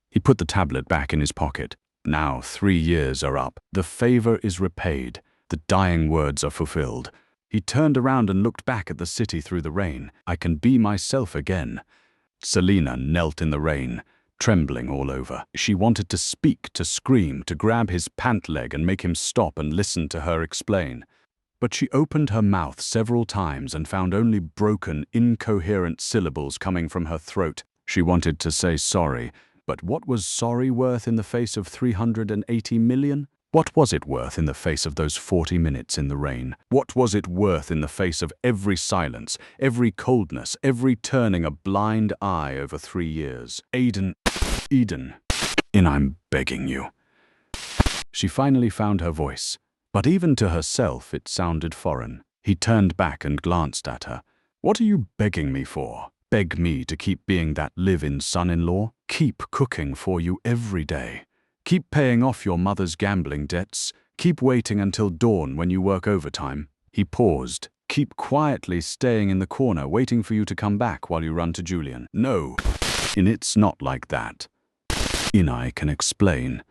He put the tablet back in his pocket. Now 3 years are up. The favor is repaid. The dying words are fulfilled. He turned around and looked back at the city through the rain. I can be myself again. Selina knelt in the rain, trembling all over. She wanted to speak, to scream, to grab his pant leg and make him stop and listen to her explain. But she opened her mouth several times and found only broken, incoherent syllables coming from her throat. She wanted to say sorry, but what was sorry worth in the face of 380 million? What was it worth in the face of those 40 minutes in the rain? What was it worth in the face of every silence, every coldness, every turning a blind eye over 3 years? Eden, I'm begging you. She finally found her voice, but even to herself it sounded foreign. He turned back and glanced at her. What are you begging me for? Beg me to keep being that live-in son-in-law? Keep cooking for you every day? Keep paying off your mother's gambling debts. Keep waiting until dawn when you work overtime. He paused. Keep quietly staying in the corner, waiting for you to come back while you run to Julian. No, it's not like that. I can explain.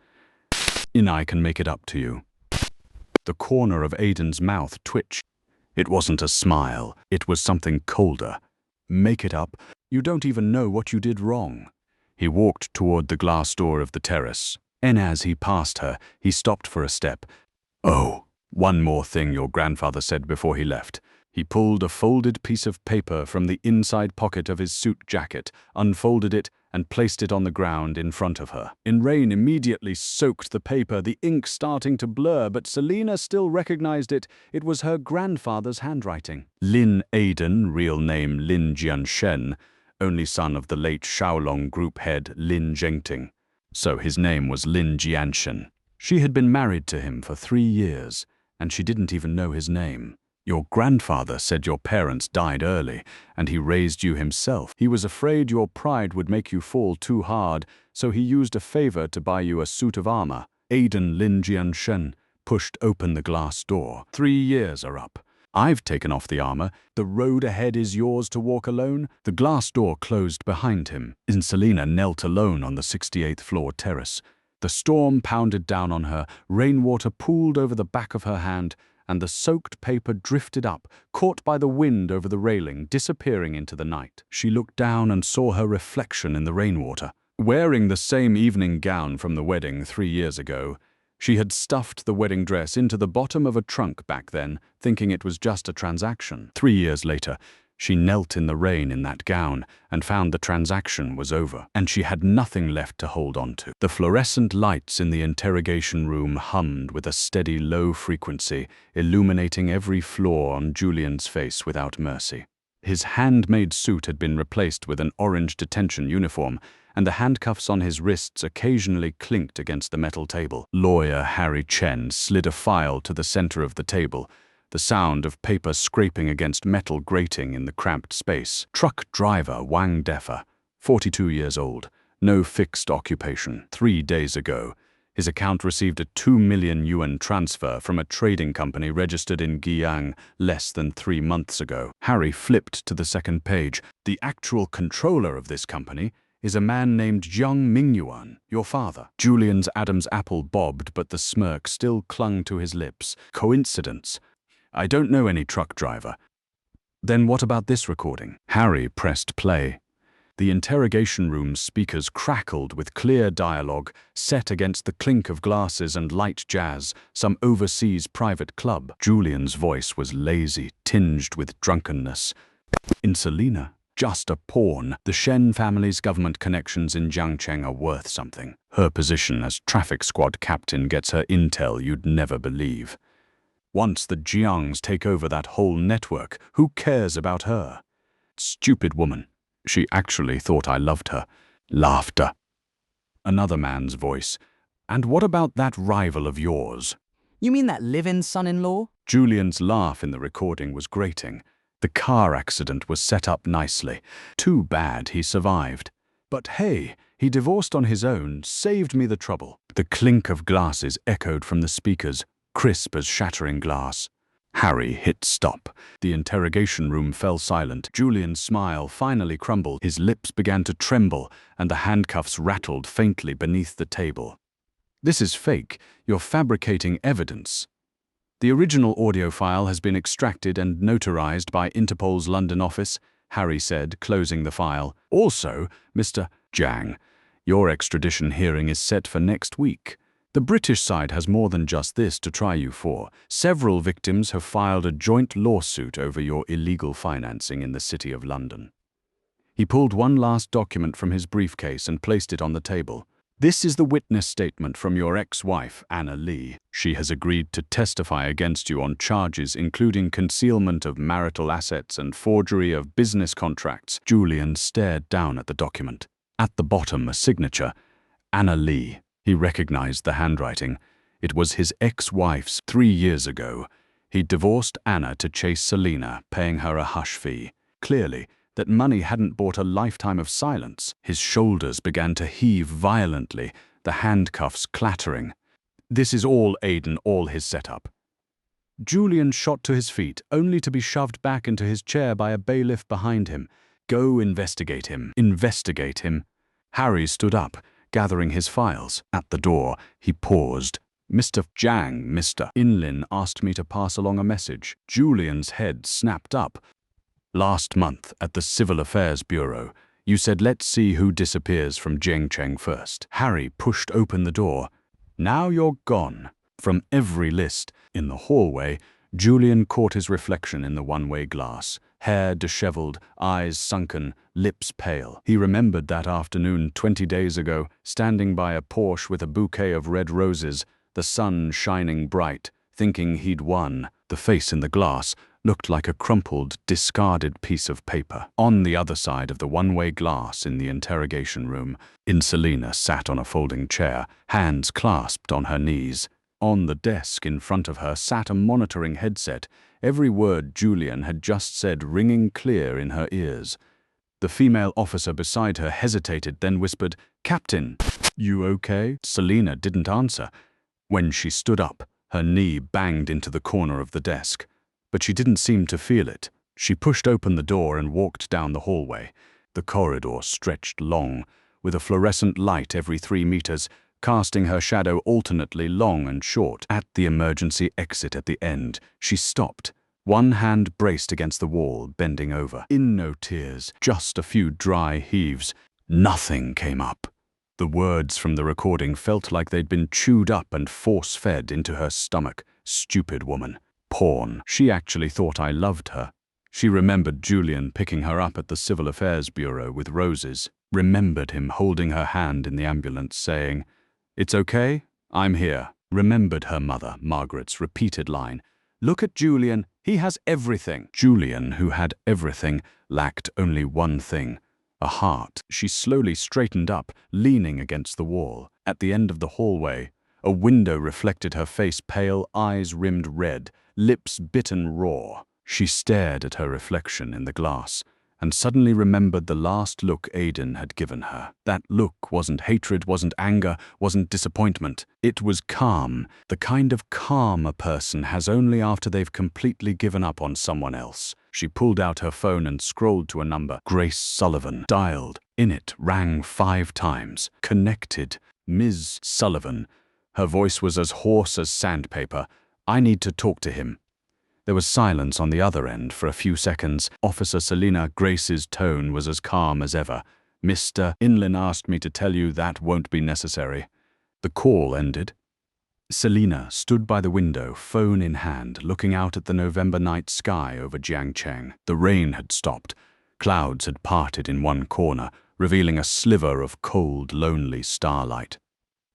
I can make it up to you. The corner of Aiden's mouth twitched. It wasn't a smile. It was something colder. Make it up? You don't even know what you did wrong. He walked toward the glass door of the terrace. And as he passed her, he stopped for a step. Oh, one more thing your grandfather said before he left. He pulled a folded piece of paper from the inside pocket of his suit jacket, unfolded it, and placed it on the ground in front of her. Rain immediately soaked the paper, the ink starting to blur, but Selina still recognized it. It was her grandfather's handwriting. Lin Aiden, real name Lin Jianshen, only son of the late Shaolong group head Lin Zhengting. So his name was Lin Jianshen. She had been married to him for 3 years, and she didn't even know his name. Your grandfather said your parents died early, and he raised you himself. He was afraid your pride would make you fall too hard, so he used a favor to buy you a suit of armor. Aiden Lin Jianshen pushed open the glass door. 3 years are up. I've taken off the armor. The road ahead is yours to walk alone. The glass door closed behind him. Selina knelt alone on the 68th floor terrace. The storm pounded down on her, rainwater pooled over the back of her hand, and the soaked paper drifted up, caught by the wind over the railing, disappearing into the night. She looked down and saw her reflection in the rainwater. Wearing the same evening gown from the wedding 3 years ago, She had stuffed the wedding dress into the bottom of a trunk back then, thinking it was just a transaction. 3 years later, she knelt in the rain in that gown and found the transaction was over, and she had nothing left to hold on to. The fluorescent lights in the interrogation room hummed with a steady low frequency, illuminating every flaw on Julian's face without mercy. His handmade suit had been replaced with an orange detention uniform, and the handcuffs on his wrists occasionally clinked against the metal table. Lawyer Harry Chen slid a file to the center of the table, the sound of paper scraping against metal grating in the cramped space. Truck driver Wang Defa, 42 years old, no fixed occupation. 3 days ago, his account received a 2 million yuan transfer from a trading company registered in Guiyang less than 3 months ago. Harry flipped to the second page. The actual controller of this company is a man named Jiang Mingyuan, your father. Julian's Adam's apple bobbed, but the smirk still clung to his lips. Coincidence? I don't know any truck driver. Then what about this recording? Harry pressed play. The interrogation room's speakers crackled with clear dialogue set against the clink of glasses and light jazz, some overseas private club. Julian's voice was lazy, tinged with drunkenness. In Selina, just a pawn. The Shen family's government connections in Jiangcheng are worth something. Her position as traffic squad captain gets her intel you'd never believe. Once the Jiangs take over that whole network, who cares about her? Stupid woman. She actually thought I loved her. Laughter. Another man's voice. And what about that rival of yours? You mean that live-in son-in-law? Julian's laugh in the recording was grating. The car accident was set up nicely. Too bad he survived. But hey, he divorced on his own, saved me the trouble. The clink of glasses echoed from the speakers, crisp as shattering glass. Harry hit stop. The interrogation room fell silent. Julian's smile finally crumbled. His lips began to tremble, and the handcuffs rattled faintly beneath the table. This is fake. You're fabricating evidence. The original audio file has been extracted and notarized by Interpol's London office, Harry said, closing the file. Also, Mr. Jiang, your extradition hearing is set for next week. The British side has more than just this to try you for. Several victims have filed a joint lawsuit over your illegal financing in the City of London. He pulled one last document from his briefcase and placed it on the table. This is the witness statement from your ex-wife, Anna Lee. She has agreed to testify against you on charges including concealment of marital assets and forgery of business contracts. Julian stared down at the document. At the bottom, a signature, Anna Lee. He recognized the handwriting. It was his ex-wife's 3 years ago. He'd divorced Anna to chase Selina, paying her a hush fee. Clearly, that money hadn't bought a lifetime of silence. His shoulders began to heave violently, the handcuffs clattering. This is all Aiden, all his setup. Julian shot to his feet, only to be shoved back into his chair by a bailiff behind him. Go investigate him. Investigate him. Harry stood up, gathering his files. At the door, he paused. Mr. Jiang, Mr. Inlin asked me to pass along a message. Julian's head snapped up. Last month, at the Civil Affairs Bureau, you said let's see who disappears from Jiangcheng first. Harry pushed open the door. Now you're gone. From every list. In the hallway, Julian caught his reflection in the one-way glass. Hair disheveled, eyes sunken, lips pale. He remembered that afternoon 20 days ago, standing by a Porsche with a bouquet of red roses, the sun shining bright, thinking he'd won. The face in the glass looked like a crumpled, discarded piece of paper. On the other side of the one-way glass in the interrogation room, Selina sat on a folding chair, hands clasped on her knees. On the desk in front of her sat a monitoring headset, every word Julian had just said ringing clear in her ears. The female officer beside her hesitated, then whispered, "Captain, you okay?" Selina didn't answer. When she stood up, her knee banged into the corner of the desk. But she didn't seem to feel it. She pushed open the door and walked down the hallway. The corridor stretched long, with a fluorescent light every 3 meters, casting her shadow alternately long and short. At the emergency exit at the end, she stopped, one hand braced against the wall, bending over. In no tears, just a few dry heaves. Nothing came up. The words from the recording felt like they'd been chewed up and force-fed into her stomach. Stupid woman. Porn. She actually thought I loved her. She remembered Julian picking her up at the Civil Affairs Bureau with roses. Remembered him holding her hand in the ambulance saying, "It's okay, I'm here." Remembered her mother, Margaret's repeated line, "Look at Julian, he has everything." Julian, who had everything, lacked only one thing. A heart. She slowly straightened up, leaning against the wall. At the end of the hallway, a window reflected her face, pale, eyes rimmed red, lips bitten raw. She stared at her reflection in the glass and suddenly remembered the last look Aiden had given her. That look wasn't hatred, wasn't anger, wasn't disappointment. It was calm, the kind of calm a person has only after they've completely given up on someone else. She pulled out her phone and scrolled to a number. Grace Sullivan. Dialed. In it, rang 5 times. Connected. Ms. Sullivan. Her voice was as hoarse as sandpaper. "I need to talk to him." There was silence on the other end for a few seconds. Officer Selina Grace's tone was as calm as ever. "Mr. Inlin asked me to tell you that won't be necessary." The call ended. Selina stood by the window, phone in hand, looking out at the November night sky over Jiangcheng. The rain had stopped. Clouds had parted in one corner, revealing a sliver of cold, lonely starlight.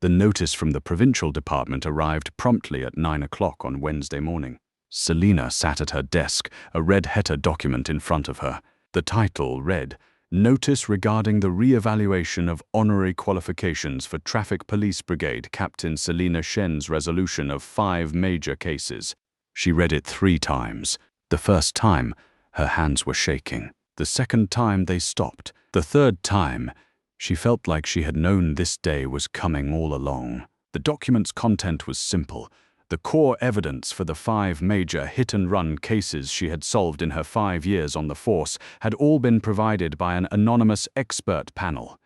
The notice from the provincial department arrived promptly at 9 o'clock on Wednesday morning. Selina sat at her desk, a red header document in front of her. The title read, "Notice regarding the re-evaluation of honorary qualifications for Traffic Police Brigade Captain Selina Shen's resolution of 5 major cases." She read it 3 times. The first time, her hands were shaking. The second time, they stopped. The third time, she felt like she had known this day was coming all along. The document's content was simple. The core evidence for the 5 major hit-and-run cases she had solved in her 5 years on the force had all been provided by an anonymous expert panel.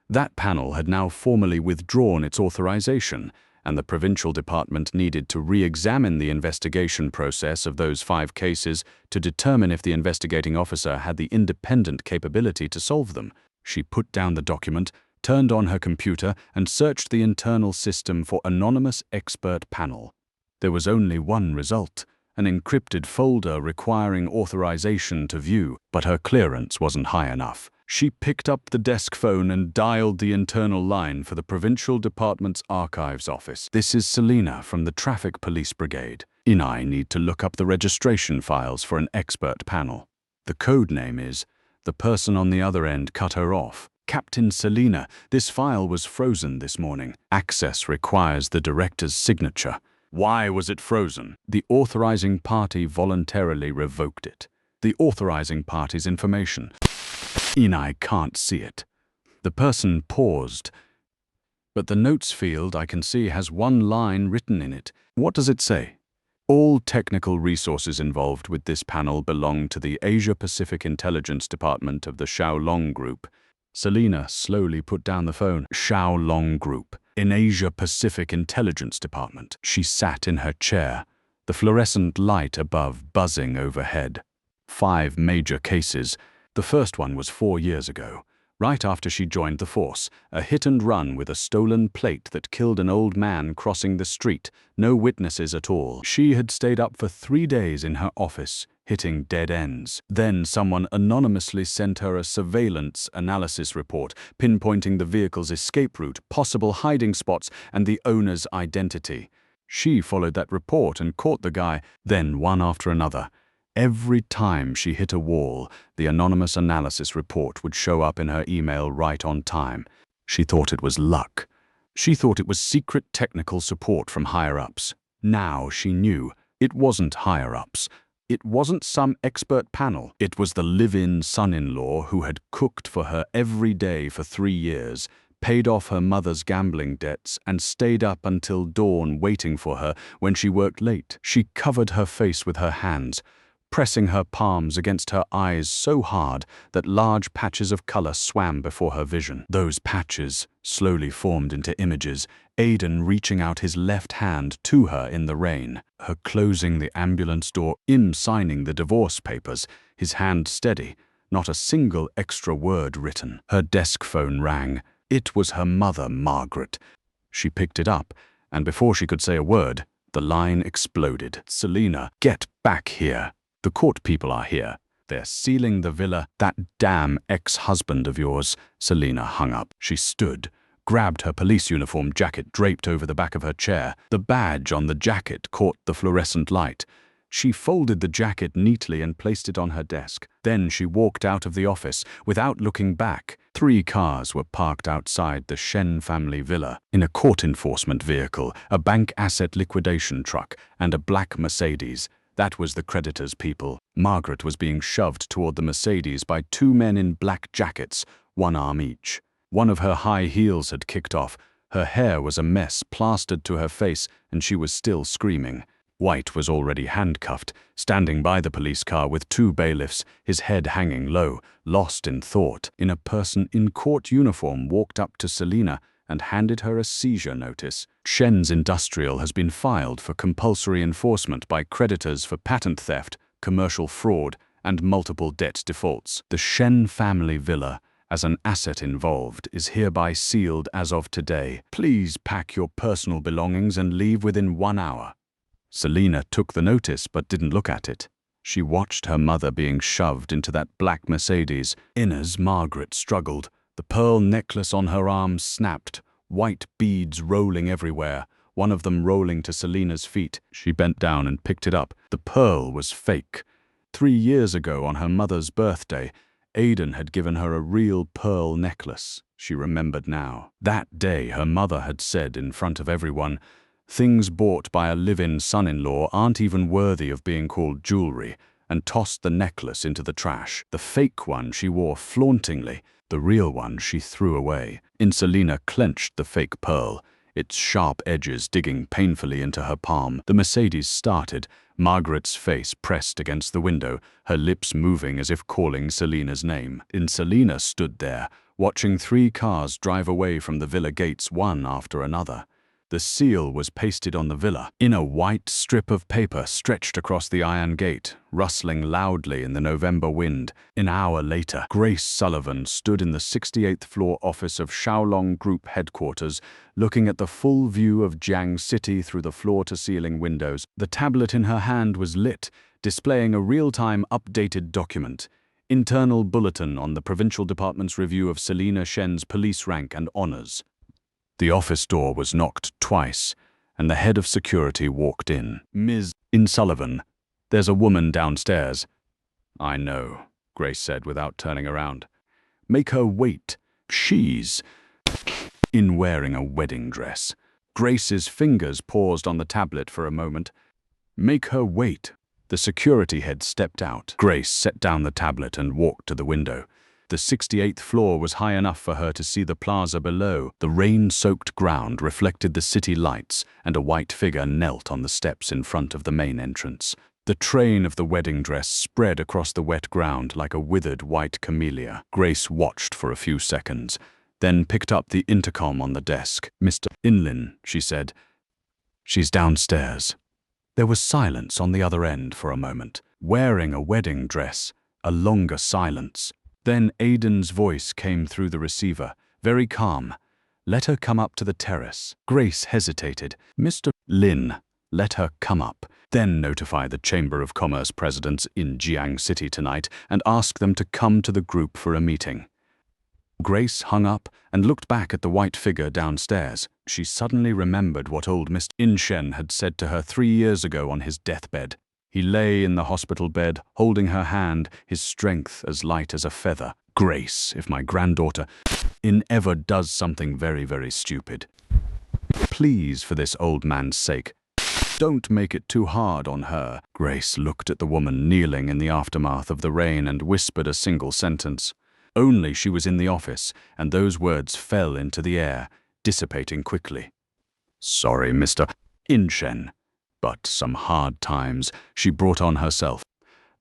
That panel had now formally withdrawn its authorization, and the provincial department needed to re-examine the investigation process of those 5 cases to determine if the investigating officer had the independent capability to solve them. She put down the document, turned on her computer, and searched the internal system for anonymous expert panel. There was only one result, an encrypted folder requiring authorization to view, but her clearance wasn't high enough. She picked up the desk phone and dialed the internal line for the provincial department's archives office. "This is Selina from the Traffic Police Brigade. I need to look up the registration files for an expert panel." The code name is, the person on the other end cut her off. "Captain Selina, this file was frozen this morning. Access requires the director's signature." Why was it frozen? The authorizing party voluntarily revoked it. The authorizing party's information. I can't see it. The person paused. But the notes field I can see has one line written in it. What does it say? "All technical resources involved with this panel belong to the Asia-Pacific Intelligence Department of the Xiaolong Group." Selina slowly put down the phone. Xiaolong Group, in Asia-Pacific Intelligence Department. She sat in her chair, the fluorescent light above buzzing overhead. 5 major cases. The first one was 4 years ago, right after she joined the force. A hit-and-run with a stolen plate that killed an old man crossing the street. No witnesses at all. She had stayed up for 3 days in her office, hitting dead ends. Then someone anonymously sent her a surveillance analysis report, pinpointing the vehicle's escape route, possible hiding spots, and the owner's identity. She followed that report and caught the guy, then one after another. Every time she hit a wall, the anonymous analysis report would show up in her email right on time. She thought it was luck. She thought it was secret technical support from higher-ups. Now she knew it wasn't higher-ups. It wasn't some expert panel. It was the live-in son-in-law who had cooked for her every day for 3 years, paid off her mother's gambling debts, and stayed up until dawn waiting for her when she worked late. She covered her face with her hands, pressing her palms against her eyes so hard that large patches of color swam before her vision. Those patches slowly formed into images, Aiden reaching out his left hand to her in the rain, her closing the ambulance door, him signing the divorce papers, his hand steady, not a single extra word written. Her desk phone rang. It was her mother, Margaret. She picked it up, and before she could say a word, the line exploded. "Selina, get back here. The court people are here. They're sealing the villa. That damn ex-husband of yours." Selina hung up. She stood, grabbed her police uniform jacket draped over the back of her chair. The badge on the jacket caught the fluorescent light. She folded the jacket neatly and placed it on her desk. Then she walked out of the office without looking back. 3 cars were parked outside the Shen family villa. In a court enforcement vehicle, a bank asset liquidation truck, and a black Mercedes. That was the creditors' people. Margaret was being shoved toward the Mercedes by 2 men in black jackets, 1 arm each. One of her high heels had kicked off. Her hair was a mess plastered to her face, and she was still screaming. White was already handcuffed, standing by the police car with 2 bailiffs, his head hanging low, lost in thought. A person in court uniform walked up to Selina and handed her a seizure notice. Shen's Industrial has been filed for compulsory enforcement by creditors for patent theft, commercial fraud, and multiple debt defaults. The Shen family villa, as an asset involved, is hereby sealed as of today. Please pack your personal belongings and leave within 1 hour. Selina took the notice but didn't look at it. She watched her mother being shoved into that black Mercedes. As Margaret struggled, the pearl necklace on her arm snapped, white beads rolling everywhere, one of them rolling to Selina's feet. She bent down and picked it up. The pearl was fake. 3 years ago, on her mother's birthday, Aidan had given her a real pearl necklace. She remembered now. That day, her mother had said in front of everyone, "Things bought by a live-in son-in-law aren't even worthy of being called jewelry," and tossed the necklace into the trash. The fake one she wore flauntingly, the real one she threw away. Selina clenched the fake pearl, its sharp edges digging painfully into her palm. The Mercedes started, Margaret's face pressed against the window, her lips moving as if calling Selina's name. Selina stood there, watching 3 cars drive away from the villa gates one after another. The seal was pasted on the villa, in a white strip of paper stretched across the iron gate, rustling loudly in the November wind. An hour later, Grace Sullivan stood in the 68th floor office of Xiaolong Group headquarters, looking at the full view of Jiang City through the floor-to-ceiling windows. The tablet in her hand was lit, displaying a real-time updated document. Internal bulletin on the Provincial Department's review of Selina Shen's police rank and honors. The office door was knocked twice, and the head of security walked in. "Ms. Sullivan, there's a woman downstairs." "I know," Grace said without turning around. "Make her wait. She's in wearing a wedding dress." Grace's fingers paused on the tablet for a moment. "Make her wait." The security head stepped out. Grace set down the tablet and walked to the window. The 68th floor was high enough for her to see the plaza below. The rain-soaked ground reflected the city lights, and a white figure knelt on the steps in front of the main entrance. The train of the wedding dress spread across the wet ground like a withered white camellia. Grace watched for a few seconds, then picked up the intercom on the desk. "Mr. Inlin," she said. "She's downstairs." There was silence on the other end for a moment. Wearing a wedding dress, a longer silence. Then Aidan's voice came through the receiver, very calm. "Let her come up to the terrace." Grace hesitated. "Mr. Lin, let her come up. Then notify the Chamber of Commerce presidents in Jiang City tonight and ask them to come to the group for a meeting." Grace hung up and looked back at the white figure downstairs. She suddenly remembered what old Mr. Inshen had said to her 3 years ago on his deathbed. He lay in the hospital bed, holding her hand, his strength as light as a feather. "Grace, if my granddaughter ever does something very, very stupid, please, for this old man's sake, don't make it too hard on her." Grace looked at the woman kneeling in the aftermath of the rain and whispered a single sentence. Only she was in the office, and those words fell into the air, dissipating quickly. "Sorry, Mr. Inshen. But some hard times she brought on herself."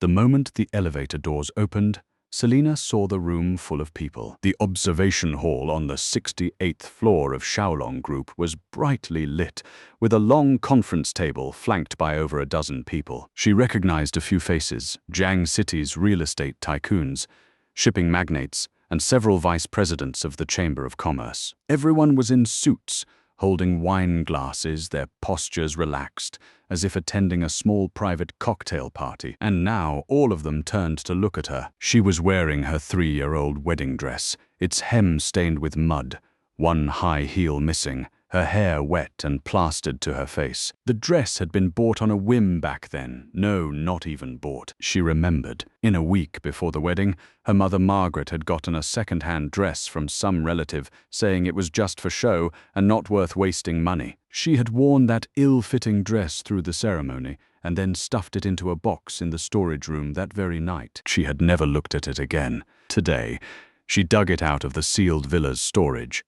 The moment the elevator doors opened, Selina saw the room full of people. The observation hall on the 68th floor of Xiaolong Group was brightly lit, with a long conference table flanked by over a dozen people. She recognized a few faces: Jiang City's real estate tycoons, shipping magnates, and several vice presidents of the Chamber of Commerce. Everyone was in suits, holding wine glasses, their postures relaxed, as if attending a small private cocktail party. And now all of them turned to look at her. She was wearing her 3-year-old wedding dress, its hem stained with mud, one high heel missing, her hair wet and plastered to her face. The dress had been bought on a whim back then. No, not even bought. She remembered. In a week before the wedding, her mother Margaret had gotten a second-hand dress from some relative, saying it was just for show and not worth wasting money. She had worn that ill-fitting dress through the ceremony and then stuffed it into a box in the storage room that very night. She had never looked at it again. Today, she dug it out of the sealed villa's storage.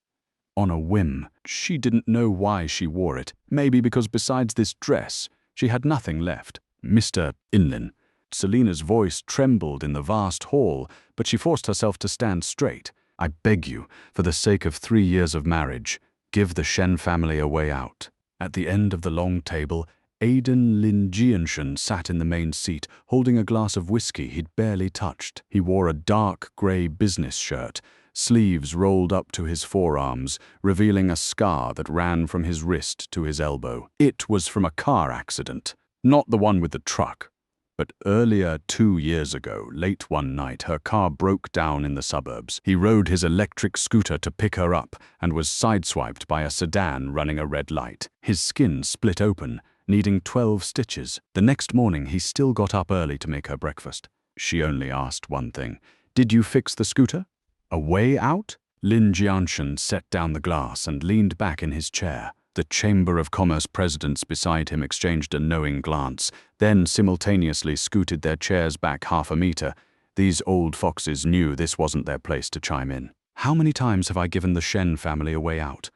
On a whim. She didn't know why she wore it. Maybe because besides this dress, she had nothing left. Mr. Inlin. Selina's voice trembled in the vast hall, but she forced herself to stand straight. I beg you, for the sake of 3 years of marriage, give the Shen family a way out. At the end of the long table, Aiden Lin Jianshan sat in the main seat, holding a glass of whiskey he'd barely touched. He wore a dark grey business shirt, sleeves rolled up to his forearms, revealing a scar that ran from his wrist to his elbow. It was from a car accident, not the one with the truck. But earlier 2 years ago, late one night, her car broke down in the suburbs. He rode his electric scooter to pick her up and was sideswiped by a sedan running a red light. His skin split open, needing 12 stitches. The next morning, he still got up early to make her breakfast. She only asked one thing. Did you fix the scooter? A way out? Lin Jianshan set down the glass and leaned back in his chair. The Chamber of Commerce presidents beside him exchanged a knowing glance, then simultaneously scooted their chairs back half a meter. These old foxes knew this wasn't their place to chime in. How many times have I given the Shen family a way out?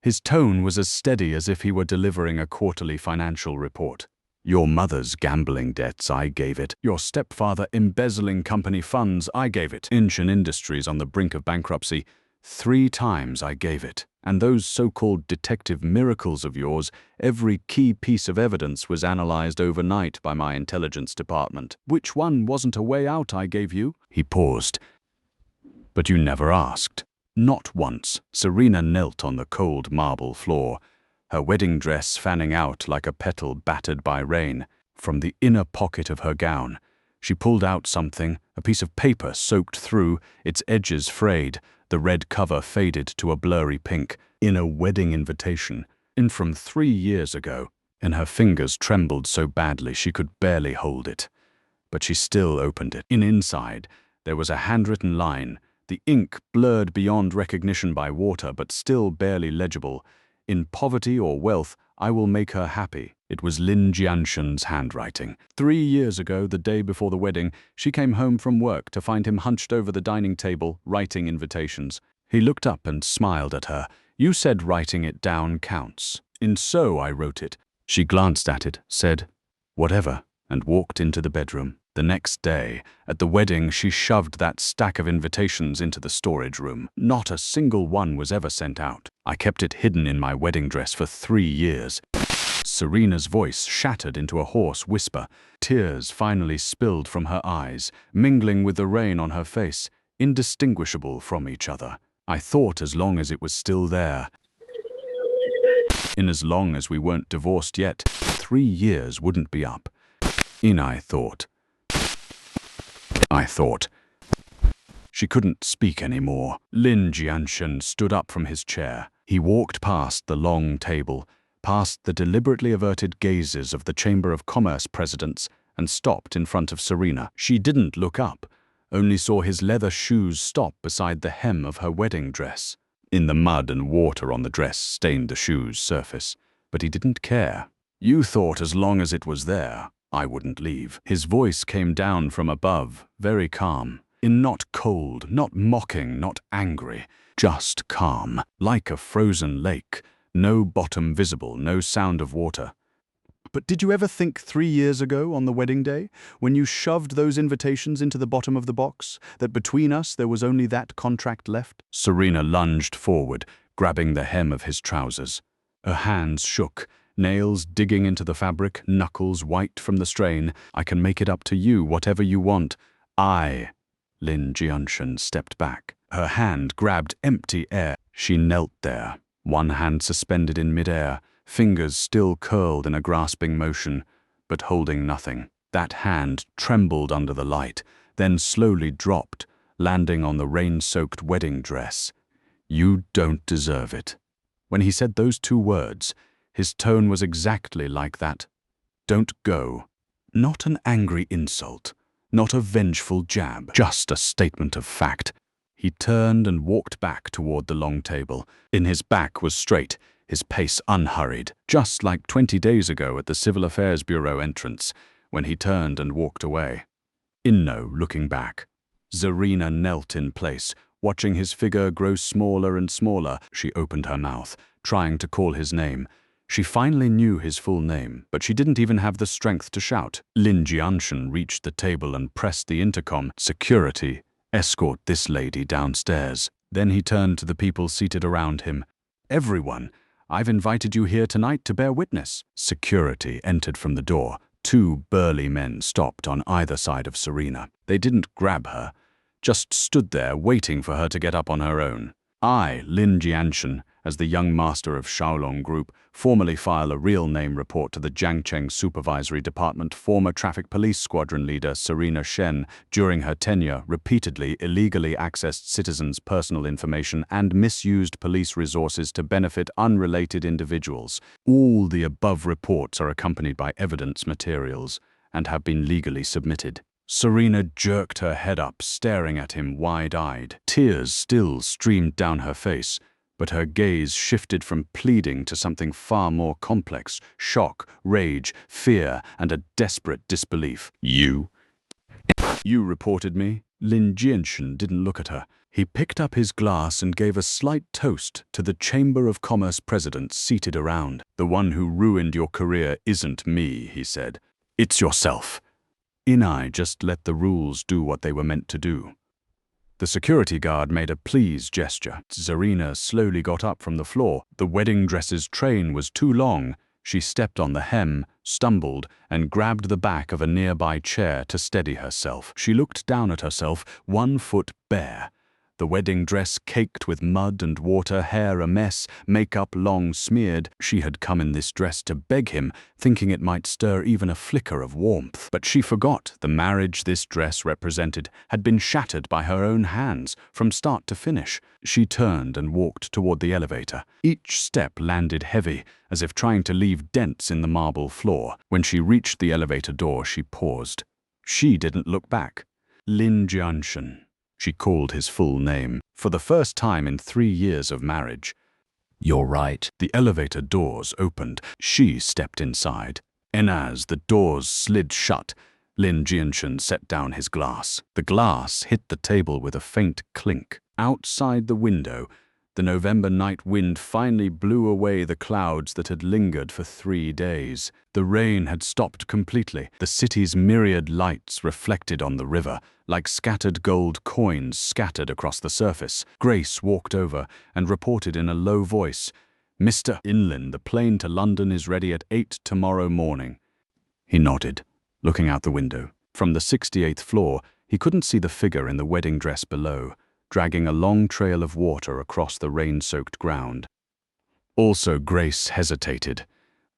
His tone was as steady as if he were delivering a quarterly financial report. Your mother's gambling debts, I gave it. Your stepfather embezzling company funds, I gave it. Inshan Industries on the brink of bankruptcy, 3 times I gave it. And those so-called detective miracles of yours, every key piece of evidence was analyzed overnight by my intelligence department. Which one wasn't a way out I gave you? He paused. But you never asked. Not once. Serena knelt on the cold marble floor, her wedding dress fanning out like a petal battered by rain. From the inner pocket of her gown, she pulled out something, a piece of paper soaked through, its edges frayed, the red cover faded to a blurry pink. In a wedding invitation, in from 3 years ago, and her fingers trembled so badly she could barely hold it. But she still opened it. Inside, there was a handwritten line, the ink blurred beyond recognition by water but still barely legible. In poverty or wealth, I will make her happy. It was Lin Jianshan's handwriting. 3 years ago, the day before the wedding, she came home from work to find him hunched over the dining table, writing invitations. He looked up and smiled at her. You said writing it down counts. So I wrote it. She glanced at it, said, whatever, and walked into the bedroom. The next day, at the wedding, she shoved that stack of invitations into the storage room. Not a single one was ever sent out. I kept it hidden in my wedding dress for 3 years. Serena's voice shattered into a hoarse whisper. Tears finally spilled from her eyes, mingling with the rain on her face, indistinguishable from each other. I thought as long as it was still there, as long as we weren't divorced yet, 3 years wouldn't be up. I thought. She couldn't speak anymore. Lin Jianshan stood up from his chair. He walked past the long table, past the deliberately averted gazes of the Chamber of Commerce presidents, and stopped in front of Serena. She didn't look up, only saw his leather shoes stop beside the hem of her wedding dress. In the mud and water on the dress stained the shoes' surface, but he didn't care. You thought as long as it was there, I wouldn't leave. His voice came down from above, very calm. Not cold, not mocking, not angry, just calm, like a frozen lake. No bottom visible, no sound of water. But did you ever think 3 years ago on the wedding day, when you shoved those invitations into the bottom of the box, that between us there was only that contract left? Serena lunged forward, grabbing the hem of his trousers. Her hands shook, nails digging into the fabric, knuckles white from the strain. I can make it up to you, whatever you want. Lin Jianshan stepped back. Her hand grabbed empty air. She knelt there, one hand suspended in midair, fingers still curled in a grasping motion, but holding nothing. That hand trembled under the light, then slowly dropped, landing on the rain-soaked wedding dress. "You don't deserve it." When he said those two words, his tone was exactly like that. Don't go. Not an angry insult, not a vengeful jab, just a statement of fact. He turned and walked back toward the long table. In his back was straight, his pace unhurried, just like 20 days ago at the Civil Affairs Bureau entrance, when he turned and walked away. Inno looking back. Zarina knelt in place, watching his figure grow smaller and smaller. She opened her mouth, trying to call his name. She finally knew his full name, but she didn't even have the strength to shout. Lin Jianshan reached the table and pressed the intercom. "Security, escort this lady downstairs." Then he turned to the people seated around him. "Everyone, I've invited you here tonight to bear witness." Security entered from the door. Two burly men stopped on either side of Serena. They didn't grab her, just stood there waiting for her to get up on her own. I, Lin Jianshan, as the young master of Shaolong Group, formally file a real name report to the Jiangcheng Supervisory Department. Former traffic police squadron leader Serena Shen, during her tenure, repeatedly illegally accessed citizens' personal information and misused police resources to benefit unrelated individuals. All the above reports are accompanied by evidence materials and have been legally submitted. Serena jerked her head up, staring at him wide-eyed. Tears still streamed down her face, but her gaze shifted from pleading to something far more complex: shock, rage, fear, and a desperate disbelief. You reported me?" Lin Jianshan didn't look at her. He picked up his glass and gave a slight toast to the Chamber of Commerce presidents seated around. "The one who ruined your career isn't me," he said. "It's yourself." Inai just let the rules do what they were meant to do. The security guard made a please gesture. Zarina slowly got up from the floor. The wedding dress's train was too long. She stepped on the hem, stumbled, and grabbed the back of a nearby chair to steady herself. She looked down at herself, one foot bare. The wedding dress caked with mud and water, hair a mess, makeup long smeared. She had come in this dress to beg him, thinking it might stir even a flicker of warmth. But she forgot the marriage this dress represented had been shattered by her own hands, from start to finish. She turned and walked toward the elevator. Each step landed heavy, as if trying to leave dents in the marble floor. When she reached the elevator door, she paused. She didn't look back. Lin Jianshan. She called his full name, for the first time in 3 years of marriage. "You're right." The elevator doors opened. She stepped inside. And as the doors slid shut, Lin Jianshan set down his glass. The glass hit the table with a faint clink. Outside the window, the November night wind finally blew away the clouds that had lingered for 3 days. The rain had stopped completely. The city's myriad lights reflected on the river, like scattered gold coins scattered across the surface. Grace walked over and reported in a low voice, "Mr. Inland, the plane to London is ready at 8 tomorrow morning." He nodded, looking out the window. From the 68th floor, he couldn't see the figure in the wedding dress below, dragging a long trail of water across the rain-soaked ground. Also, Grace hesitated.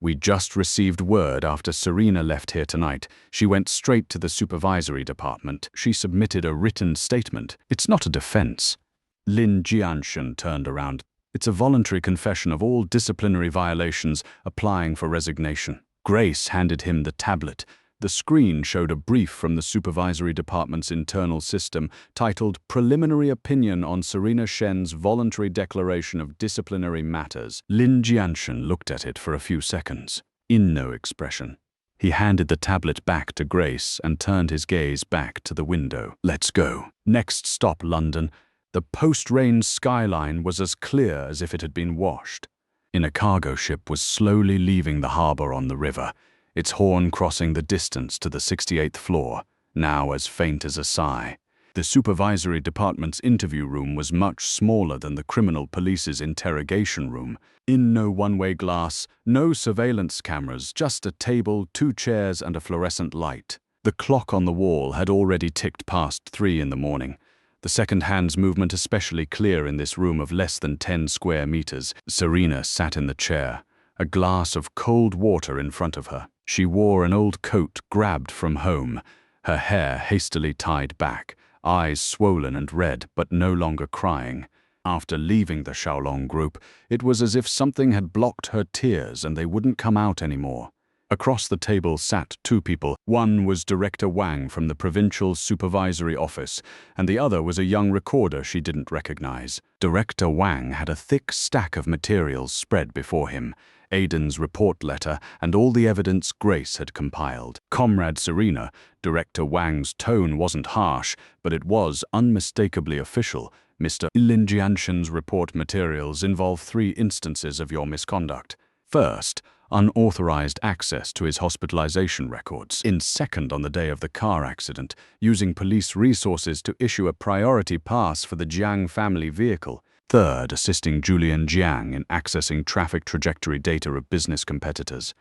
"We just received word after Serena left here tonight. She went straight to the supervisory department. She submitted a written statement. It's not a defense." Lin Jianshan turned around. "It's a voluntary confession of all disciplinary violations, applying for resignation." Grace handed him the tablet. The screen showed a brief from the supervisory department's internal system titled "Preliminary Opinion on Serena Shen's Voluntary Declaration of Disciplinary Matters." Lin Jianshan looked at it for a few seconds, in no expression. He handed the tablet back to Grace and turned his gaze back to the window. "Let's go." Next stop, London. The post-rain skyline was as clear as if it had been washed. A cargo ship was slowly leaving the harbor on the river, its horn crossing the distance to the 68th floor, now as faint as a sigh. The supervisory department's interview room was much smaller than the criminal police's interrogation room. In no one-way glass, no surveillance cameras, just a table, 2 chairs, and a fluorescent light. The clock on the wall had already ticked past 3 in the morning. the second hand's movement especially clear in this room of less than 10 square meters. Serena sat in the chair, a glass of cold water in front of her. She wore an old coat grabbed from home, her hair hastily tied back, eyes swollen and red but no longer crying. After leaving the Xiaolong group, it was as if something had blocked her tears and they wouldn't come out anymore. Across the table sat two people. One was Director Wang from the Provincial Supervisory Office, and the other was a young recorder she didn't recognize. Director Wang had a thick stack of materials spread before him, Aiden's report letter and all the evidence Grace had compiled. Comrade Serena, Director Wang's tone wasn't harsh, but it was unmistakably official. Mr. Lin Jianshan's report materials involve 3 instances of your misconduct. First, unauthorized access to his hospitalization records. Second, on the day of the car accident, using police resources to issue a priority pass for the Jiang family vehicle. Third, assisting Julian Jiang in accessing traffic trajectory data of business competitors.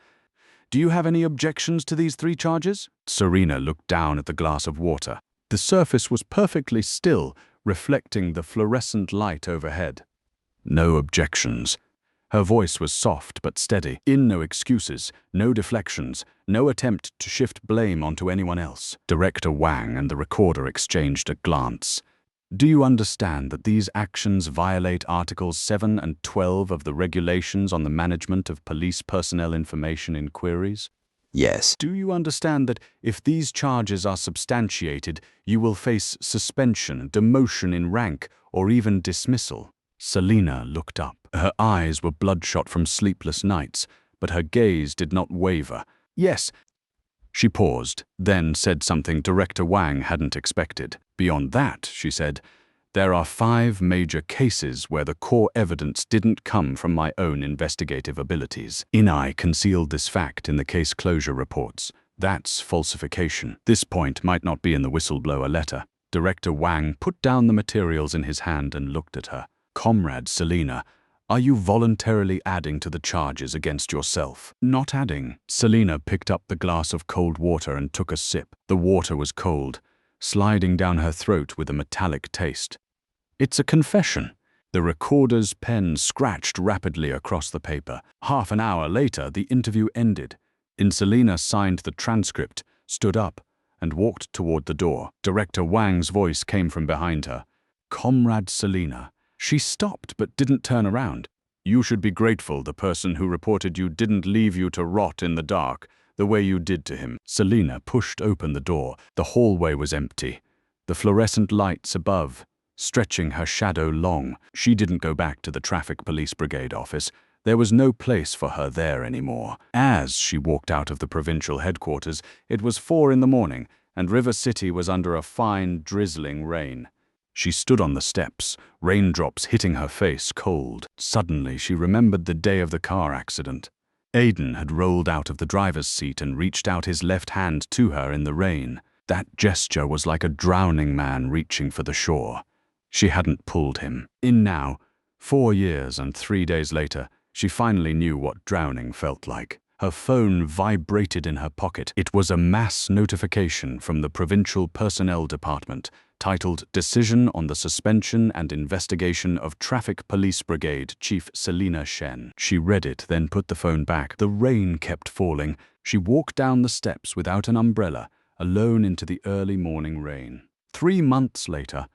Do you have any objections to these 3 charges? Serena looked down at the glass of water. The surface was perfectly still, reflecting the fluorescent light overhead. No objections. Her voice was soft but steady. No excuses, no deflections, no attempt to shift blame onto anyone else. Director Wang and the recorder exchanged a glance. Do you understand that these actions violate Articles 7 and 12 of the Regulations on the Management of Police Personnel Information in Queries? Yes. Do you understand that if these charges are substantiated, you will face suspension, demotion in rank, or even dismissal? Selena looked up. Her eyes were bloodshot from sleepless nights, but her gaze did not waver. Yes. She paused, then said something Director Wang hadn't expected. Beyond that, she said, there are 5 major cases where the core evidence didn't come from my own investigative abilities. I concealed this fact in the case closure reports. That's falsification. This point might not be in the whistleblower letter. Director Wang put down the materials in his hand and looked at her. Comrade Selena, are you voluntarily adding to the charges against yourself? Not adding. Selena picked up the glass of cold water and took a sip. The water was cold, sliding down her throat with a metallic taste. It's a confession. The recorder's pen scratched rapidly across the paper. Half an hour later, the interview ended. Selena signed the transcript, stood up, and walked toward the door. Director Wang's voice came from behind her. Comrade Selena. She stopped but didn't turn around. You should be grateful the person who reported you didn't leave you to rot in the dark, the way you did to him. Selena pushed open the door. The hallway was empty. The fluorescent lights above, stretching her shadow long. She didn't go back to the traffic police brigade office. There was no place for her there anymore. As she walked out of the provincial headquarters, it was 4 in the morning, and River City was under a fine, drizzling rain. She stood on the steps, raindrops hitting her face cold. Suddenly, she remembered the day of the car accident. Aiden had rolled out of the driver's seat and reached out his left hand to her in the rain. That gesture was like a drowning man reaching for the shore. She hadn't pulled him. Now, 4 years and 3 days later, she finally knew what drowning felt like. Her phone vibrated in her pocket. It was a mass notification from the Provincial Personnel Department, titled Decision on the Suspension and Investigation of Traffic Police Brigade Chief Selena Shen. She read it, then put the phone back. The rain kept falling. She walked down the steps without an umbrella, alone into the early morning rain. 3 months later,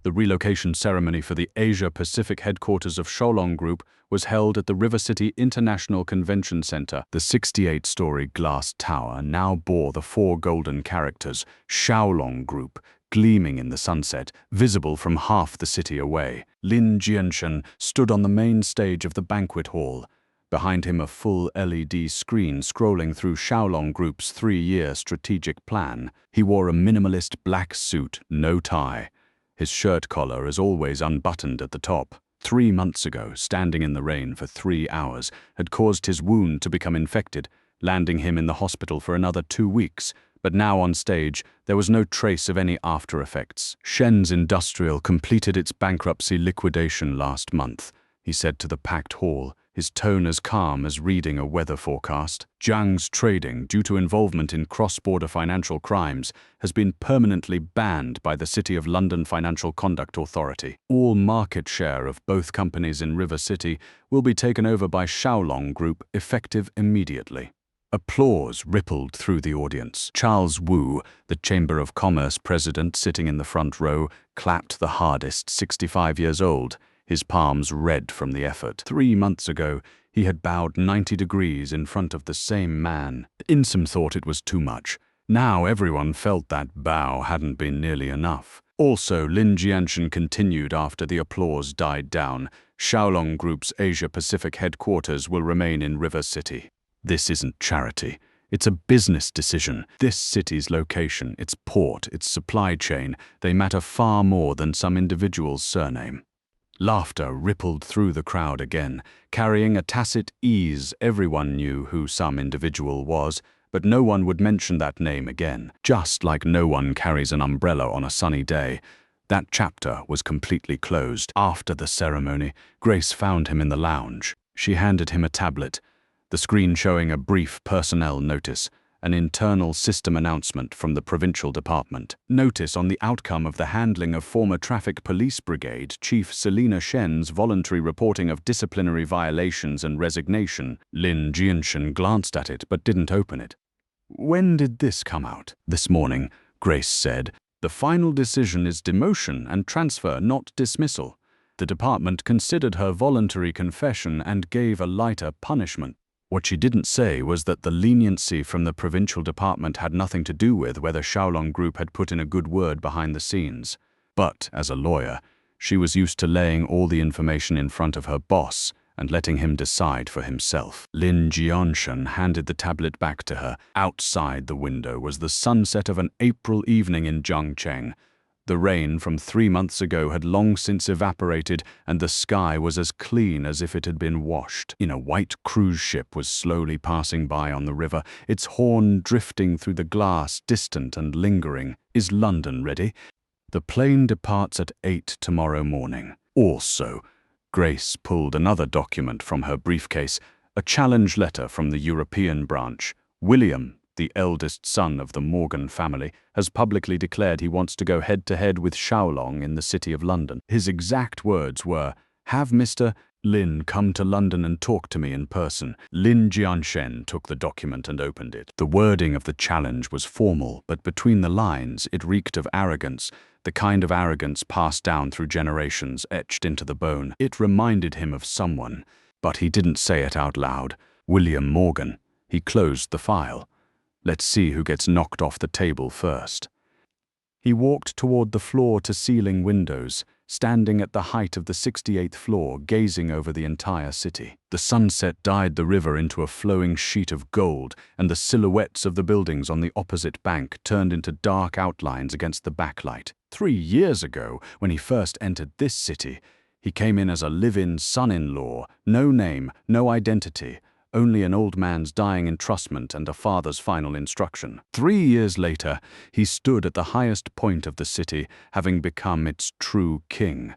the relocation ceremony for the Asia-Pacific headquarters of Xiaolong Group was held at the River City International Convention Center. The 68-story glass tower now bore the 4 golden characters, Xiaolong Group, gleaming in the sunset, visible from half the city away. Lin Jianshan stood on the main stage of the banquet hall. Behind him a full LED screen scrolling through Xiaolong Group's 3-year strategic plan. He wore a minimalist black suit, no tie. His shirt collar, as always, unbuttoned at the top. 3 months ago, standing in the rain for 3 hours, had caused his wound to become infected, landing him in the hospital for another 2 weeks. But now on stage, there was no trace of any after effects. Shen's Industrial completed its bankruptcy liquidation last month, he said to the packed hall, his tone as calm as reading a weather forecast. Jiang's trading, due to involvement in cross-border financial crimes, has been permanently banned by the City of London Financial Conduct Authority. All market share of both companies in River City will be taken over by Xiaolong Group, effective immediately. Applause rippled through the audience. Charles Wu, the Chamber of Commerce president sitting in the front row, clapped the hardest, 65 years old, his palms red from the effort. 3 months ago, he had bowed 90 degrees in front of the same man. Insam thought it was too much. Now everyone felt that bow hadn't been nearly enough. Also, Lin Jianshan continued after the applause died down. Xiaolong Group's Asia-Pacific headquarters will remain in River City. This isn't charity. It's a business decision. This city's location, its port, its supply chain, they matter far more than some individual's surname. Laughter rippled through the crowd again, carrying a tacit ease. Everyone knew who some individual was, but no one would mention that name again. Just like no one carries an umbrella on a sunny day. That chapter was completely closed. After the ceremony, Grace found him in the lounge. She handed him a tablet, the screen showing a brief personnel notice, an internal system announcement from the provincial department. Notice on the outcome of the handling of former Traffic Police Brigade Chief Selina Shen's voluntary reporting of disciplinary violations and resignation. Lin Jianshan glanced at it but didn't open it. When did this come out? This morning, Grace said. The final decision is demotion and transfer, not dismissal. The department considered her voluntary confession and gave a lighter punishment. What she didn't say was that the leniency from the provincial department had nothing to do with whether Xiaolong Group had put in a good word behind the scenes. But, as a lawyer, she was used to laying all the information in front of her boss and letting him decide for himself. Lin Jianshan handed the tablet back to her. Outside the window was the sunset of an April evening in Zhangcheng. The rain from 3 months ago had long since evaporated, and the sky was as clean as if it had been washed. A white cruise ship was slowly passing by on the river, its horn drifting through the glass, distant and lingering. Is London ready? The plane departs at 8 tomorrow morning. Also, Grace pulled another document from her briefcase, a challenge letter from the European branch. William, the eldest son of the Morgan family, has publicly declared he wants to go head-to-head with Xiaolong in the City of London. His exact words were, "Have Mr. Lin come to London and talk to me in person." Lin Jianshan took the document and opened it. The wording of the challenge was formal, but between the lines it reeked of arrogance, the kind of arrogance passed down through generations, etched into the bone. It reminded him of someone, but he didn't say it out loud. William Morgan. He closed the file. Let's see who gets knocked off the table first. He walked toward the floor-to-ceiling windows, standing at the height of the 68th floor, gazing over the entire city. The sunset dyed the river into a flowing sheet of gold, and the silhouettes of the buildings on the opposite bank turned into dark outlines against the backlight. 3 years ago, when he first entered this city, he came in as a live-in son-in-law, no name, no identity, only an old man's dying entrustment and a father's final instruction. 3 years later, he stood at the highest point of the city, having become its true king.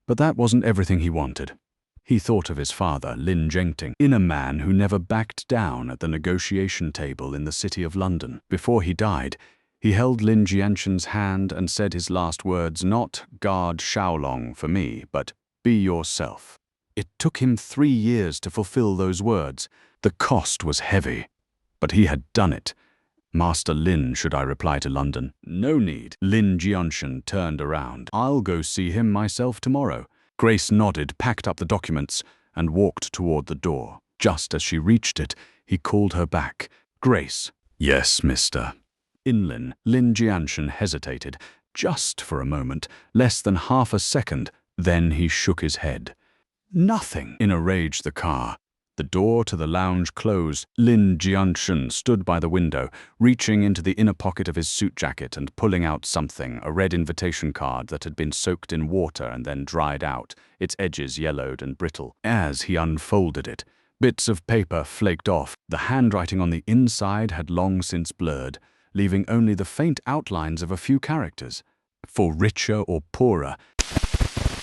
But that wasn't everything he wanted. He thought of his father, Lin Zhengting, a man who never backed down at the negotiation table in the City of London. Before he died, he held Lin Jianshan's hand and said his last words, not "guard Xiaolong for me," but "be yourself." It took him 3 years to fulfill those words. The cost was heavy, but he had done it. Master Lin, should I reply to London? No need. Lin Jianshan turned around. I'll go see him myself tomorrow. Grace nodded, packed up the documents, and walked toward the door. Just as she reached it, he called her back. Grace. Yes, mister. Lin Jianshan hesitated, just for a moment, less than half a second. Then he shook his head. Nothing. In a rage, the car. The door to the lounge closed. Lin Jianshan stood by the window, reaching into the inner pocket of his suit jacket and pulling out something, a red invitation card that had been soaked in water and then dried out, its edges yellowed and brittle. As he unfolded it, bits of paper flaked off. The handwriting on the inside had long since blurred, leaving only the faint outlines of a few characters. For richer or poorer.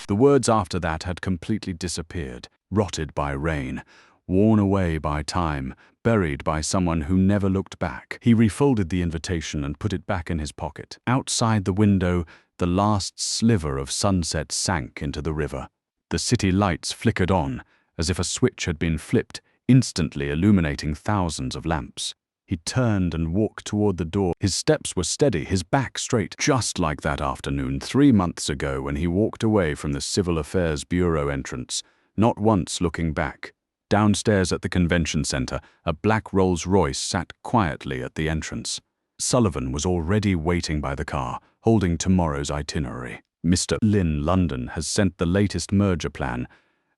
The words after that had completely disappeared. rotted by rain, worn away by time, buried by someone who never looked back. He refolded the invitation and put it back in his pocket. Outside the window, the last sliver of sunset sank into the river. The city lights flickered on, as if a switch had been flipped, instantly illuminating thousands of lamps. He turned and walked toward the door. His steps were steady, his back straight, just like that afternoon 3 months ago when he walked away from the Civil Affairs Bureau entrance, not once looking back. Downstairs at the convention center, a black Rolls-Royce sat quietly at the entrance. Sullivan was already waiting by the car, holding tomorrow's itinerary. Mr. Lynn London has sent the latest merger plan,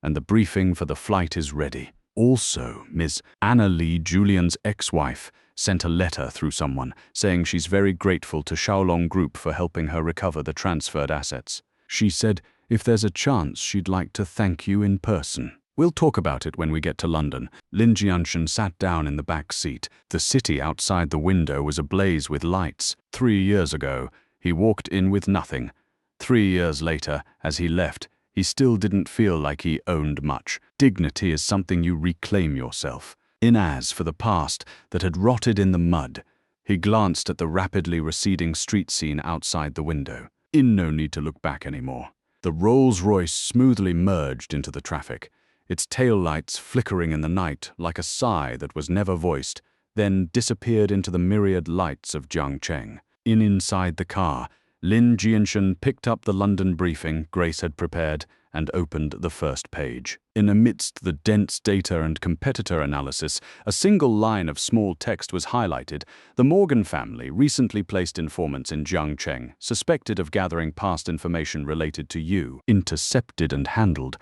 and the briefing for the flight is ready. Also, Ms. Anna Lee, Julian's ex-wife, sent a letter through someone saying she's very grateful to Xiaolong Group for helping her recover the transferred assets. She said if there's a chance she'd like to thank you in person. We'll talk about it when we get to London. Lin Jianshan sat down in the back seat. The city outside the window was ablaze with lights. 3 years ago, he walked in with nothing. 3 years later, as he left, he still didn't feel like he owned much. Dignity is something you reclaim yourself. As for the past that had rotted in the mud, he glanced at the rapidly receding street scene outside the window. No need to look back anymore. The Rolls-Royce smoothly merged into the traffic, its taillights flickering in the night like a sigh that was never voiced, then disappeared into the myriad lights of Jiangcheng. Inside the car, Lin Jianshan picked up the London briefing Grace had prepared and opened the first page. Amidst the dense data and competitor analysis, a single line of small text was highlighted. The Morgan family recently placed informants in Jiangcheng, suspected of gathering past information related to you, intercepted and handled.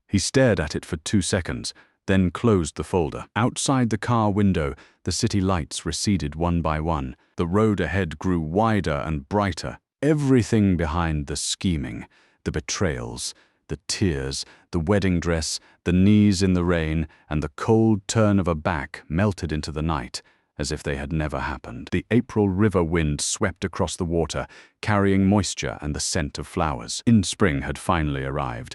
He stared at it for 2 seconds, then closed the folder. Outside the car window, the city lights receded one by one. The road ahead grew wider and brighter. Everything behind the scheming, the betrayals, the tears, the wedding dress, the knees in the rain, and the cold turn of a back melted into the night, as if they had never happened. The April river wind swept across the water, carrying moisture and the scent of flowers. Spring had finally arrived.